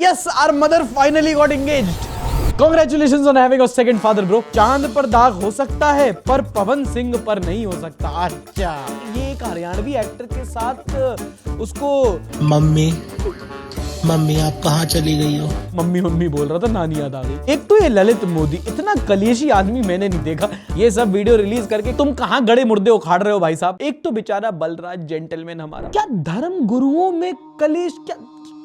Yes, our mother finally got engaged. Congratulations on having a second father, bro. चांद पर दाग हो सकता है पर पवन सिंह पर नहीं हो सकता। अच्छा, ये एक हरियाणवी एक्टर के साथ उसको मम्मी आप कहाँ चली गई हो? मम्मी बोल रहा था, नानी याद आ गई। एक तो ये ललित मोदी, इतना कलेशी आदमी मैंने नहीं देखा। ये सब वीडियो रिलीज करके तुम कहाँ गड़े मुर्दे उखाड़ रहे हो भाई साहब। एक तो बेचारा बलराज जेंटलमैन हमारा, क्या धर्म गुरुओं में कलेश,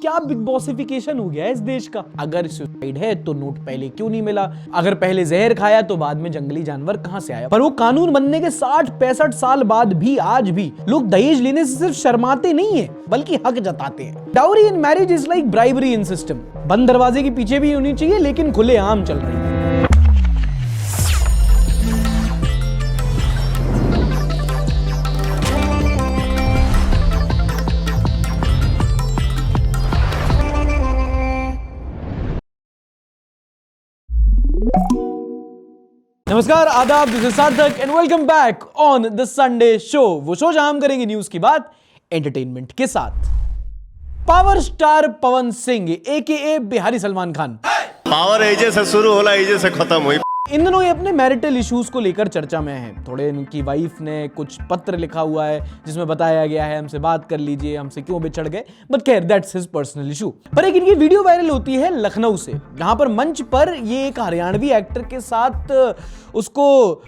क्या बिग बॉसिफिकेशन हो गया है इस देश का। अगर सुसाइड है तो नोट पहले क्यों नहीं मिला, अगर पहले जहर खाया तो बाद में जंगली जानवर कहां से आया। पर वो कानून बनने के 60-65 साल बाद भी आज भी लोग दहेज लेने से सिर्फ शर्माते नहीं है बल्कि हक जताते हैं। Dowry in marriage is like bribery in system. बंद दरवाजे के पीछे भी होनी चाहिए लेकिन खुलेआम चल रही है। नमस्कार, आदाब, दिस इज सार्थक and welcome back on the Sunday show. वो शो जहां हम करेंगे न्यूज की बात एंटरटेनमेंट के साथ। Power star Pawan Singh एकेए Bihari Salman Khan, power एजे से शुरू होला एजे से खत्म हुई। इन दिनों ये अपने मैरिटल इश्यूज को लेकर चर्चा में है। थोड़े इनकी वाइफ ने कुछ पत्र लिखा हुआ है जिसमें बताया गया है हमसे बात कर लीजिए, हमसे क्यों बिछड़ गए, बट खैर दैट्स हिज पर्सनल इशू। पर एक इनकी वीडियो वायरल होती है लखनऊ से, जहां पर मंच पर ये एक हरियाणवी एक्टर के साथ उसको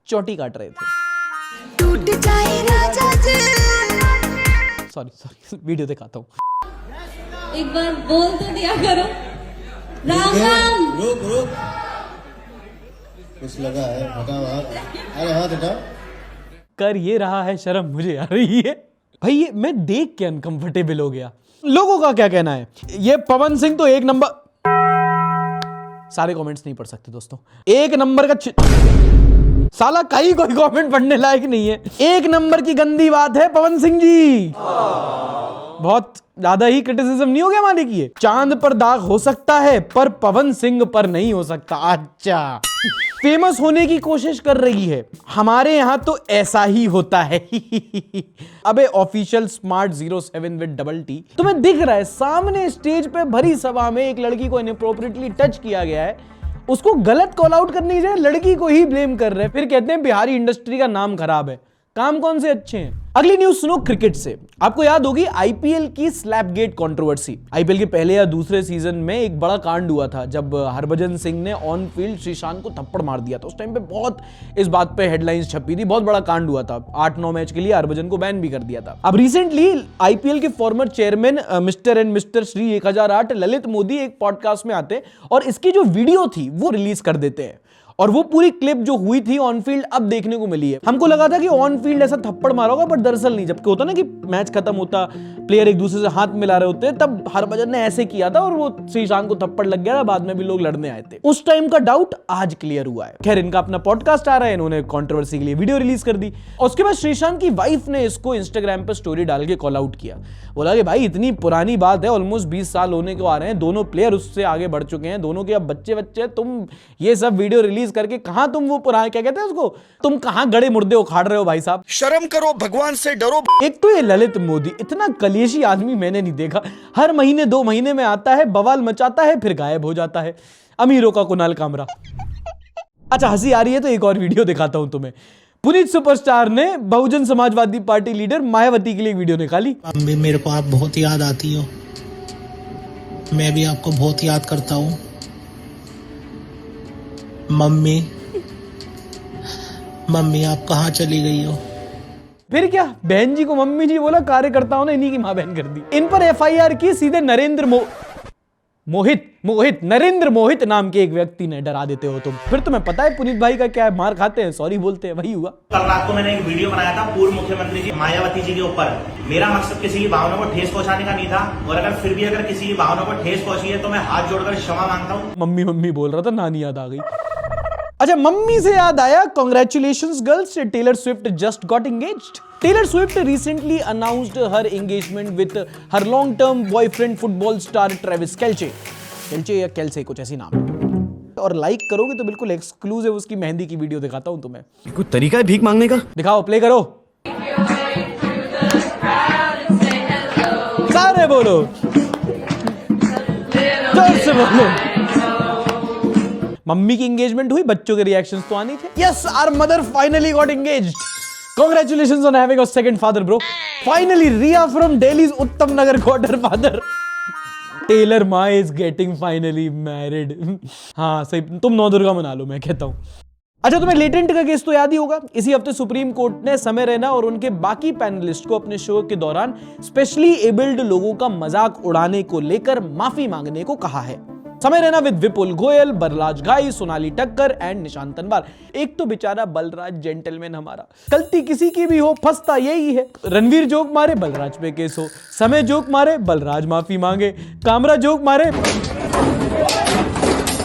चोटी काट रहे थे। टूट जाए राजा जी। सॉरी वीडियो दिखाता हूं। एक बार बोल तो दिया करो। राम राम। रुक कुछ लगा है, हटाओ हाथ। अरे हाथ हटाओ। कर ये रहा है, शर्म मुझे आ रही है भाई। ये मैं देख के अनकंफर्टेबल हो गया। लोगों का क्या कहना है, ये पवन सिंह तो एक नंबर, सारे कमेंट्स नहीं पढ़ सकते दोस्तों, एक नंबर का साला कहीं कोई कमेंट पढ़ने लायक नहीं है। एक नंबर की गंदी बात है पवन सिंह जी। बहुत ज्यादा ही क्रिटिसिज्म नहीं हो गया माने की। चांद पर दाग हो सकता है पर पवन सिंह पर नहीं हो सकता। अच्छा, फेमस होने की कोशिश कर रही है। हमारे यहां तो ऐसा ही होता है। अबे official smart 07 with double T तुम्हें दिख रहा है सामने स्टेज पे भरी सभा में एक लड़की को इनअप्रोप्रिएटली टच किया गया है, उसको गलत कॉल आउट करने की जगह लड़की को ही ब्लेम कर रहे हैं, फिर कहते हैं बिहारी इंडस्ट्री का नाम खराब है। काम कौन से अच्छे हैं। अगली न्यूज सुनो क्रिकेट से। आपको याद होगी आईपीएल की स्लैपगेट कंट्रोवर्सी। आईपीएल के पहले या दूसरे सीजन में एक बड़ा कांड हुआ था जब हरभजन सिंह ने ऑन फील्ड श्रीशांत को थप्पड़ मार दिया था। उस टाइम पे बहुत इस बात पे हेडलाइंस छपी थी, बहुत बड़ा कांड हुआ था। 8-9 मैच के लिए हरभजन को बैन भी कर दिया था। अब रिसेंटली आईपीएल के former chairman mister and mister Shri 1008 Lalit Modi एक पॉडकास्ट में आते और इसकी जो वीडियो थी वो रिलीज कर देते हैं और वो पूरी क्लिप जो हुई थी ऑन फील्ड अब देखने को मिली है। हमको लगा था कि ऑन फील्ड ऐसा थप्पड़ मारा होगा, बट दरअसल नहीं। जबकि होता ना कि मैच खत्म होता, प्लेयर एक दूसरे से हाथ मिला रहे होते, तब हरभजन ने ऐसे किया था और वो श्रीशांत को थप्पड़ लग गया था। बाद में भी लोग लड़ने आए थे। उस टाइम का डाउट आज क्लियर हुआ है। खैर, इनका अपना पॉडकास्ट आ रहा है, इन्होंने कंट्रोवर्सी के लिए वीडियो रिलीज कर दी और उसके बाद श्रीशांत की वाइफ ने इसको इंस्टाग्राम पर स्टोरी डाल के कॉल आउट किया। बोला कि भाई इतनी पुरानी बात है, ऑलमोस्ट 20 साल होने को आ रहे हैं, दोनों प्लेयर उससे आगे बढ़ चुके हैं, दोनों के अब बच्चे, तुम ये सब वीडियो रिलीज करके कहां तुम वो पुराने क्या कहते हैं उसको, तुम कहां गड़े मुर्दे उखाड़ रहे हो भाई साहब। शर्म करो, भगवान से डरो। एक तो ये ललित मोदी, इतना कलेशी आदमी मैंने नहीं देखा। हर महीने 2 महीने में आता है, बवाल मचाता है, फिर गायब हो जाता है। अमीरों का कुणाल कामरा। अच्छा, हंसी आ रही है तो एक और वीडियो दिखाता हूं तुम्हें। पुनीत सुपरस्टार ने बहुजन समाजवादी पार्टी लीडर मायावती के लिए वीडियो निकाली। मम्मी मेरे को आप बहुत याद आती हो, मैं भी आपको बहुत याद करता हूँ। मम्मी आप कहाँ चली गई हो? फिर क्या, बहन जी को मम्मी जी बोला, कार्यकर्ताओं ने इन्हीं की मां बहन कर दी। इन पर एफआईआर की सीधे नरेंद्र मोहित नाम के एक व्यक्ति ने। डरा देते हो तुम। फिर तुम्हें पता है पुनीत भाई का क्या है, मार खाते हैं, सॉरी बोलते हैं, वही हुआ। कल रात को मैंने एक वीडियो बनाया था पूर्व मुख्यमंत्री जी मायावती जी के ऊपर। मेरा मकसद किसी की भावनाओं को ठेस पहुंचाने का नहीं था, और अगर फिर भी अगर किसी की भावनाओं को ठेस पहुंची है तो मैं हाथ जोड़कर क्षमा मांगता हूँ। मम्मी बोल रहा था, नानी याद आ गई। अच्छा, मम्मी से याद आया, congratulations girls, Taylor Swift just got engaged. Taylor Swift recently announced her engagement with her long-term boyfriend football star Travis Kelce या Kelce, कुछ ऐसी नाम है। और लाइक करोगे तो बिल्कुल एक्सक्लूसिव उसकी मेहंदी की वीडियो दिखाता हूं तुम्हें। कोई तरीका है भीख मांगने का? दिखाओ, प्ले करो, सारे बोलो। से बोलो। मम्मी की एंगेजमेंट हुई, बच्चों के रिएक्शंस तो आने थे। Yes, our mother finally got engaged. Congratulations on having a second father, bro. Finally, Riya from Delhi's Uttam Nagar got her father. Taylor Ma is getting finally married. हाँ सही, तुम नौ दुर्गा मना लो, मैं कहता हूँ। अच्छा, तुम्हें लेटेंट का केस तो याद ही होगा। इसी हफ्ते सुप्रीम कोर्ट ने समय रैना और उनके बाकी पैनलिस्ट को अपने शो के दौरान स्पेशली एबल्ड लोगों का मजाक उड़ाने को लेकर माफी मांगने को कहा है। समय रैना विद विपुल गोयल, बलराज घाई, सोनाली टक्कर एंड निशांत तनवार। एक तो बेचारा बलराज जेंटलमैन हमारा, गलती किसी की भी हो फंसता यही है। रणवीर जोक मारे बलराज पे केस हो, समय जोक मारे बलराज माफी मांगे, कामरा जोक मारे।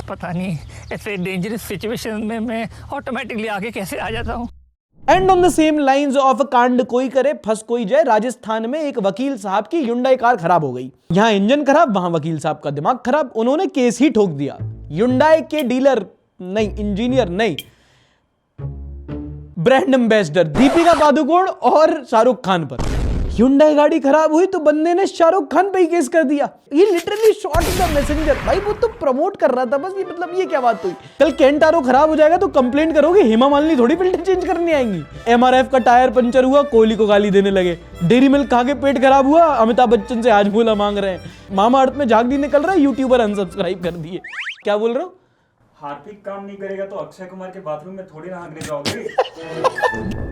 पता नहीं ऐसे डेंजरस सिचुएशन में मैं ऑटोमेटिकली आगे कैसे आ जाता हूँ। And on the same lines of कांड कोई करे फंस कोई जाए, राजस्थान में एक वकील साहब की Hyundai कार खराब हो गई। यहां इंजन खराब, वहां वकील साहब का दिमाग खराब, उन्होंने केस ही ठोक दिया। Hyundai के डीलर नहीं, इंजीनियर नहीं, ब्रांड एम्बेसडर दीपिका पादुकोण और शाहरुख खान पर। Hyundai गाड़ी खराब हुई तो बंदे ने शाहरुख खान पे ही केस कर दिया। ये लिटरली शॉट द मैसेंजर। भाई वो तो प्रमोट कर रहा था बस, ये मतलब ये क्या बात हुई। कल कैंटारो खराब हो जाएगा तो कंप्लेंट करोगे, हेमा मालिनी थोड़ी फिल्टर चेंज करने आएंगी। MRF का टायर पंचर हुआ, कोहली को गाली देने लगे। डेयरी मिल्क खा के पेट खराब हुआ, अमिताभ बच्चन से आज भूला मांग रहे हैं। मामा अर्थ में झाग निकल रहा है, यूट्यूबर अनसब्सक्राइब कर दिए। क्या बोल रहे हो? हार्पिक काम नहीं करेगा तो अक्षय कुमार के बाथरूम में थोड़ी ना हाँकने जाओगे।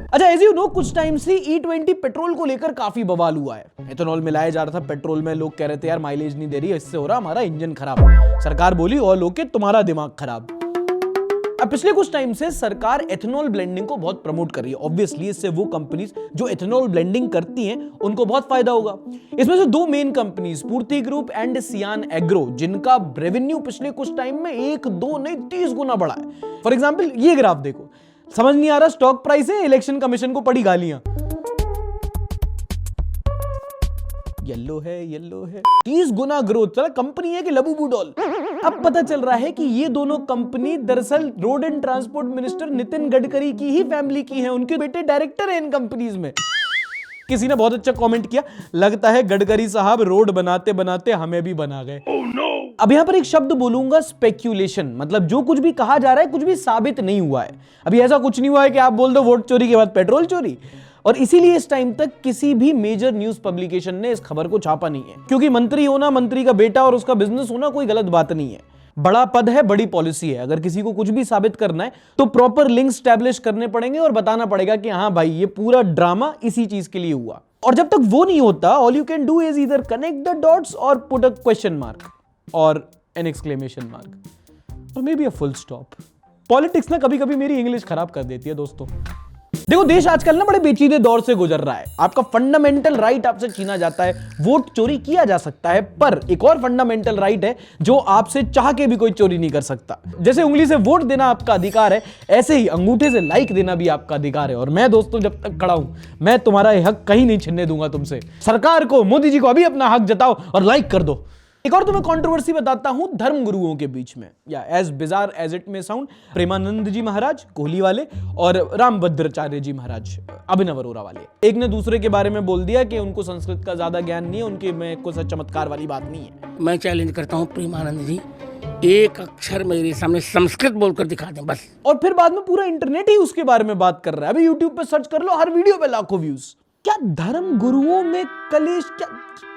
अच्छा, एज यू नो, कुछ टाइम से E20 पेट्रोल को लेकर काफी बवाल हुआ है। एथेनॉल मिलाया जा रहा था पेट्रोल में, लोग कह रहे थे यार माइलेज नहीं दे रही है, इससे हो रहा हमारा इंजन खराब। सरकार बोली और लोग के तुम्हारा दिमाग खराब। अब पिछले कुछ टाइम से सरकार एथेनॉल ब्लेंडिंग को बहुत प्रमोट कर रही है। ऑब्वियसली इससे वो कंपनीज जो एथेनॉल ब्लेंडिंग करती हैं उनको बहुत फायदा होगा। इसमें से दो मेन कंपनीज पूर्ति ग्रुप एंड सियान एग्रो, जिनका रेवेन्यू पिछले कुछ टाइम में 1, 2 नहीं 30 गुना बढ़ा है। फॉर एग्जाम्पल ये ग्राफ देखो, समझ नहीं आ रहा स्टॉक प्राइस है, इलेक्शन कमीशन को पड़ी गालियां। येलो है 30 गुना ग्रोथ। चला कंपनी है कि लबूबू डॉल। अब पता चल रहा है कि ये दोनों कंपनी दरअसल road and transport minister Nitin Gadkari की ही फैमिली की हैं। उनके बेटे डायरेक्टर हैं इन कंपनीज में। किसी ने बहुत अच्छा कमेंट किया, लगता है गडकरी साहब रोड बनाते बनाते हमें भी बना गए। अब यहां पर एक शब्द बोलूंगा, स्पेक्यूलेशन। मतलब जो कुछ भी कहा जा रहा है कुछ भी साबित नहीं हुआ है। अभी ऐसा कुछ नहीं हुआ है कि आप बोल दो वोट चोरी के बाद पेट्रोल चोरी। और इसीलिए इस टाइम तक किसी भी मेजर न्यूज पब्लिकेशन ने इस खबर को छापा नहीं है, क्योंकि मंत्री होना, मंत्री का बेटा और उसका बिजनेस होना कोई गलत बात नहीं है। बड़ा पद है, बड़ी पॉलिसी है। अगर किसी को कुछ भी साबित करना है तो प्रॉपर लिंक स्टैब्लिश करने पड़ेंगे और बताना पड़ेगा कि हाँ भाई ये पूरा ड्रामा इसी चीज के लिए हुआ। और जब तक वो नहीं होता, all you can do is either connect the dots और पुट अ क्वेश्चन मार्क और एन एक्सक्लेमेशन मार्क और may be a full stop. Politics ना कभी कभी मेरी इंग्लिश खराब कर देती है दोस्तों। देखो, देश आजकल ना बड़े पेचीदे दौर से गुजर रहा है। आपका फंडामेंटल राइट आपसे छीना जाता है, वोट चोरी किया जा सकता है, पर एक और फंडामेंटल राइट है जो आपसे चाह के भी कोई चोरी नहीं कर सकता। जैसे उंगली से वोट देना आपका अधिकार है, ऐसे ही अंगूठे से लाइक देना भी आपका अधिकार है। और मैं दोस्तों जब तक खड़ा हूं, मैं तुम्हारा यह हक कहीं नहीं छीनने दूंगा तुमसे। सरकार को, मोदी जी को अभी अपना हक जताओ और लाइक कर दो। एक और तुम्हें कंट्रोवर्सी बताता हूं धर्म गुरुओं के बीच में, या एज बिजार एज इट में साउंड, प्रेमानंद जी महाराज कोहली वाले और रामभद्राचार्य जी महाराज अभिनव अरोरा वाले। एक ने दूसरे के बारे में बोल दिया कि उनको संस्कृत का ज्यादा ज्ञान नहीं है, उनके में कुछ चमत्कार वाली बात नहीं है। मैं चैलेंज करता हूं प्रेमानंद जी, एक अक्षर मेरे सामने संस्कृत बोलकर दिखा दें बस। और फिर बाद में पूरा इंटरनेट ही उसके बारे में बात कर रहा है। अभी यूट्यूब पे सर्च कर लो, हर वीडियो पे लाखों व्यूज। क्या धर्म गुरुओं में कलेश,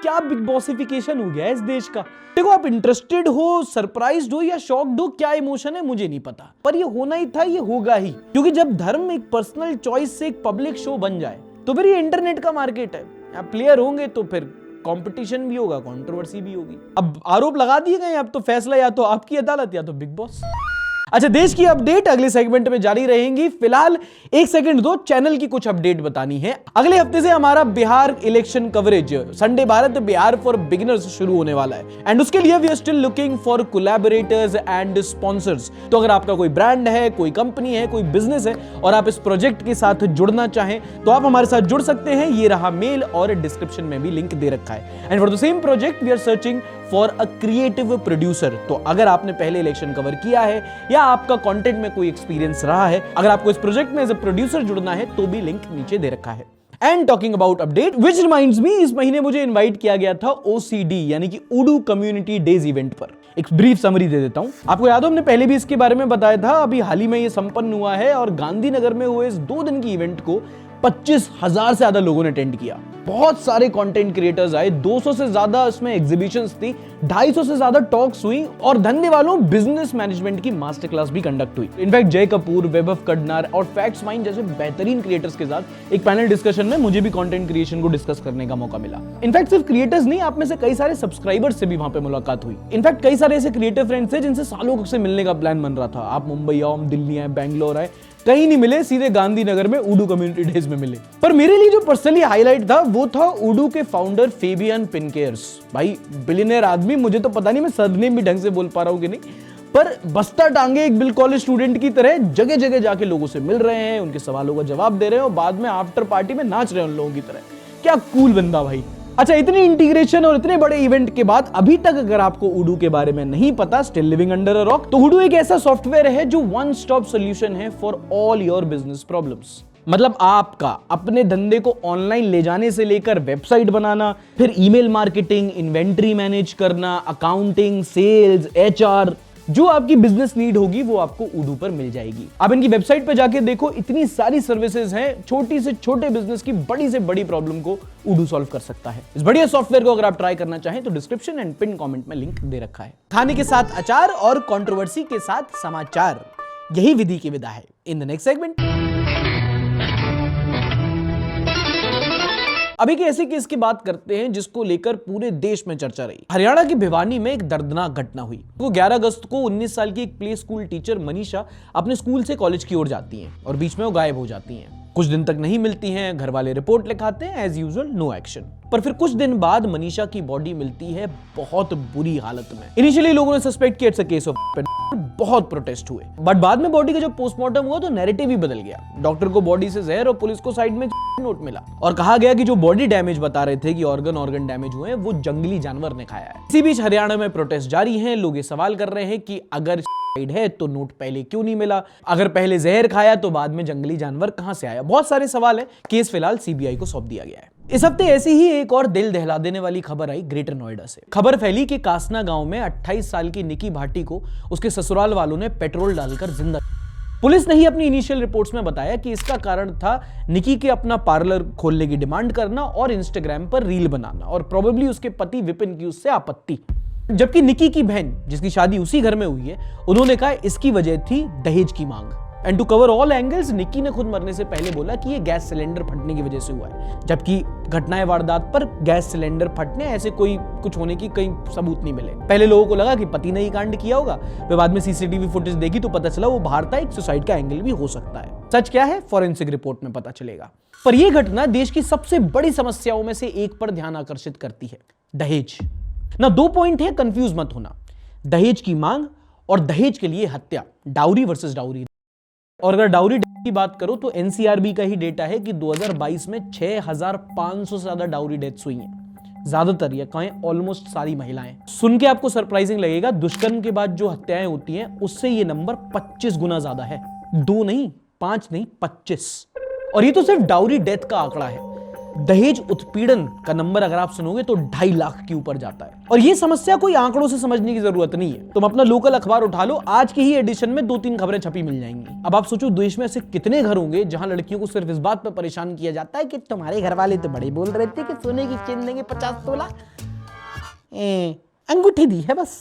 क्या बिग बॉसिफिकेशन हो गया है इस देश का। देखो, आप इंटरेस्टेड हो, सरप्राइज्ड हो या शॉक्ड हो, क्या इमोशन है मुझे नहीं पता, पर ये होना ही था, ये होगा ही। क्योंकि जब धर्म एक पर्सनल चॉइस से एक पब्लिक शो बन जाए तो फिर ये इंटरनेट का मार्केट है। आप प्लेयर होंगे तो फिर कंपटीशन भी होगा, कंट्रोवर्सी भी होगी। अब आरोप लगा दिए गए, अब तो फैसला या तो आपकी अदालत या तो बिग बॉस। अच्छा, देश की अपडेट अगले सेगमेंट में जारी रहेंगी। फिलहाल एक सेकंड दो, चैनल की कुछ अपडेट बतानी है। अगले हफ्ते से हमारा Bihar election coverage Sunday Bharat Bihar for beginners शुरू होने वाला है, एंड उसके लिए we are still looking for collaborators and sponsors. तो अगर आपका कोई ब्रांड है, कोई कंपनी है, कोई बिजनेस है और आप इस प्रोजेक्ट के साथ जुड़ना चाहें तो आप हमारे साथ जुड़ सकते हैं। ये रहा मेल और डिस्क्रिप्शन में भी लिंक दे रखा है। And for the same project we are searching for a creative producer. तो अगर आपने पहले इलेक्शन कवर किया है या आपका कंटेंट में कोई एक्सपीरियंस रहा है, अगर आपको इस प्रोजेक्ट में एज अ प्रोड्यूसर जुड़ना है तो भी लिंक नीचे दे रखा है। And talking about update, which reminds me, इस महीने मुझे इनवाइट किया गया था OCD यानी कि उडू कम्युनिटी डेज इवेंट पर। एक ब्रीफ समरी दे देता हूं। आपको याद हो हमने पहले भी इसके बारे में बताया था, अभी हाल ही में ये संपन्न हुआ है और गांधीनगर में हुए इस 2 दिन की इवेंट को 25,000 से ज्यादा लोगों ने अटेंड किया। बहुत सारे कंटेंट क्रिएटर्स आए, 200 से ज्यादा इसमें एग्जीबिशंस थी, 250 से ज्यादा टॉक्स हुई और धंधे वालों बिजनेस मैनेजमेंट की मास्टर क्लास भी कंडक्ट हुई। इनफैक्ट जय कपूर, वैभव कड्नार और फैक्ट्स माइंड जैसे बेहतरीन क्रिएटर्स के साथ एक पैनल डिस्कशन में मुझे भी कंटेंट क्रिएशन को डिस्कस करने का मौका मिला। इनफैक्ट सिर्फ क्रिएटर्स नहीं, आप में से कई सारे सब्सक्राइबर्स से भी वहां पे मुलाकात हुई। इनफैक्ट कई सारे ऐसे क्रिएटिव फ्रेंड्स थे जिनसे सालों से मिलने का प्लान बन रहा था। आप मुंबई आओ, हम दिल्ली आए, बैंगलोर आए, कहीं नहीं मिले, सीधे गांधीनगर में उडू कम्युनिटी डेज में मिले। पर मेरे लिए जो पर्सनली हाईलाइट था वो था उडू के फाउंडर फेबियन पिनकेयर्स। भाई बिलियनर आदमी, मुझे तो पता नहीं मैं सरनेम भी ढंग से बोल पा रहा हूं कि नहीं, पर बस्ता टांगे एक बिल कॉलेज स्टूडेंट की तरह जगह जगह जाके लोगों से मिल रहे हैं, उनके सवालों का जवाब दे रहे हैं और बाद में आफ्टर पार्टी में नाच रहे हैं उन लोगों की तरह। क्या कूल बंदा भाई। अच्छा, इतनी इंटीग्रेशन और इतने बड़े इवेंट के बाद अभी तक अगर आपको उडू के बारे में नहीं पता, still living under a rock, तो उडू एक ऐसा सॉफ्टवेयर है जो वन स्टॉप सॉल्यूशन है for all your business problems. मतलब आपका अपने धंधे को ऑनलाइन ले जाने से लेकर वेबसाइट बनाना, फिर ईमेल मार्केटिंग, इन्वेंट्री मैनेज करना, अकाउंटिंग, सेल्स, एचआर, जो आपकी बिजनेस नीड होगी वो आपको उडू पर मिल जाएगी। आप इनकी वेबसाइट पर जाके देखो, इतनी सारी सर्विसेज हैं, छोटी से छोटे बिजनेस की बड़ी से बड़ी प्रॉब्लम को उडू सॉल्व कर सकता है। इस बढ़िया सॉफ्टवेयर को अगर आप ट्राई करना चाहें तो डिस्क्रिप्शन एंड पिन कमेंट में लिंक दे रखा है। खाने के साथ अचार और कंट्रोवर्सी के साथ समाचार, यही विधि की विदा है। इन द नेक्स्ट सेगमेंट अभी के ऐसे केस की बात करते हैं जिसको लेकर पूरे देश में चर्चा रही। हरियाणा की भिवानी में एक दर्दनाक घटना हुई। वो 11 अगस्त को 19 साल की एक प्ले स्कूल टीचर मनीषा अपने स्कूल से कॉलेज की ओर जाती हैं और बीच में वो गायब हो जाती हैं। कुछ दिन तक नहीं मिलती हैं, घर वाले रिपोर्ट लिखाते हैं, एज यूजुअल नो एक्शन। पर फिर कुछ दिन बाद मनीषा की बॉडी मिलती है बहुत बुरी हालत में। इनिशियली लोगों ने सस्पेक्ट किया इट्स अ केस ऑफ, बहुत प्रोटेस्ट हुए, बट बाद में बॉडी का जब पोस्टमार्टम हुआ तो नैरेटिव ही बदल गया। डॉक्टर को बॉडी से जहर और पुलिस को साइड में नोट मिला और कहा गया कि जो बॉडी डैमेज बता रहे थे कि ऑर्गन डैमेज हुए हैं, वो जंगली जानवर ने खाया है। इसी बीच हरियाणा में प्रोटेस्ट जारी है। लोग ये सवाल कर रहे हैं कि अगर है तो नोट पहले क्यों नहीं मिला, अगर पहले जहर खाया तो बाद में जंगली जानवर कहां से आया। बहुत सारे सवाल है। केस फिलहाल सीबीआई को सौंप दिया गया है। इस हफ्ते ऐसी ही एक और दिल दहला देने वाली खबर आई ग्रेटर नोएडा से। खबर फैली कि कासना गांव में 28 साल की निकी भाटी को उसके ससुराल वालों ने पेट्रोल डालकर जिंदा। पुलिस ने ही अपनी इनिशियल रिपोर्ट्स में बताया कि इसका कारण था निकी के अपना पार्लर खोलने की डिमांड करना और इंस्टाग्राम पर रील बनाना और प्रोबेबली उसके पति विपिन की उससे आपत्ति। जबकि निकी की बहन, जिसकी शादी उसी घर में हुई है, उन्होंने कहा इसकी वजह थी दहेज की मांग। And to cover all angles, Nikki ने खुद मरने से पहले बोला कि ये गैस सिलेंडर फटने की वजह से हुआ है, जबकि घटनाएं वारदात पर गैस सिलेंडर फटने ऐसे कोई कुछ होने की कहीं सबूत नहीं मिले। पहले लोगों को लगा कि पति ने ही कांड किया होगा, फिर बाद में सीसीटीवी फुटेज देखी तो पता चला वो बाहर था, एक सुसाइड का एंगल भी हो सकता है। सच क्या है फॉरेंसिक रिपोर्ट में पता चलेगा। पर यह घटना देश की सबसे बड़ी समस्याओं में से एक पर ध्यान आकर्षित करती है, दहेज। ना 2 पॉइंट है, कंफ्यूज मत होना, दहेज की मांग और दहेज के लिए हत्या, डाउरी वर्सेस डाउरी। और अगर डाउरी की बात करो तो एनसीआरबी का ही डेटा है कि 2022 में 6500 से ज्यादा डाउरी डेथ्स हुई हैं। ज्यादातर या कहें ऑलमोस्ट सारी महिलाएं। सुन के आपको सरप्राइजिंग लगेगा, दुष्कर्म के बाद जो हत्याएं होती हैं उससे ये नंबर 25 गुना ज्यादा है। 2 नहीं, 5 नहीं, 25। और ये तो सिर्फ डाउरी डेथ का आंकड़ा है। दहेज उत्पीड़न का नंबर अगर आप सुनोगे तो 2.5 लाख के ऊपर जाता है। और ये समस्या कोई आंकड़ों से समझने की जरूरत नहीं है। तुम अपना लोकल अखबार उठा लो, आज की ही एडिशन में 2-3 खबरें छपी मिल जाएंगी। अब आप सोचो देश में ऐसे कितने घर होंगे जहां लड़कियों को सिर्फ इस बात पर परेशान किया जाता है कि तुम्हारे घर वाले तो बड़े बोल रहे थे कि सोने की चेन देंगे 50 तोला, अंगूठी दी है बस।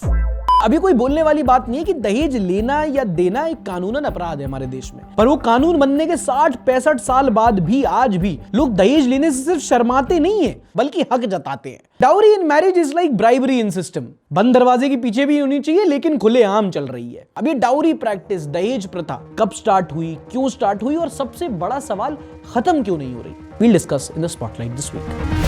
अभी कोई बोलने वाली बात नहीं है कि दहेज लेना या देना एक कानूनन अपराध है हमारे देश में। पर वो कानून बनने के 60-65 साल बाद भी आज भी लोग दहेज लेने से सिर्फ शर्माते नहीं है बल्कि हक जताते हैं। Dowry in marriage is like bribery in system. बंद दरवाजे के पीछे भी होनी चाहिए लेकिन खुलेआम चल रही है। अब ये डाउरी प्रैक्टिस, दहेज प्रथा कब स्टार्ट हुई, क्यों स्टार्ट हुई और सबसे बड़ा सवाल खत्म क्यों नहीं हो रही, we'll discuss in the spotlight this week.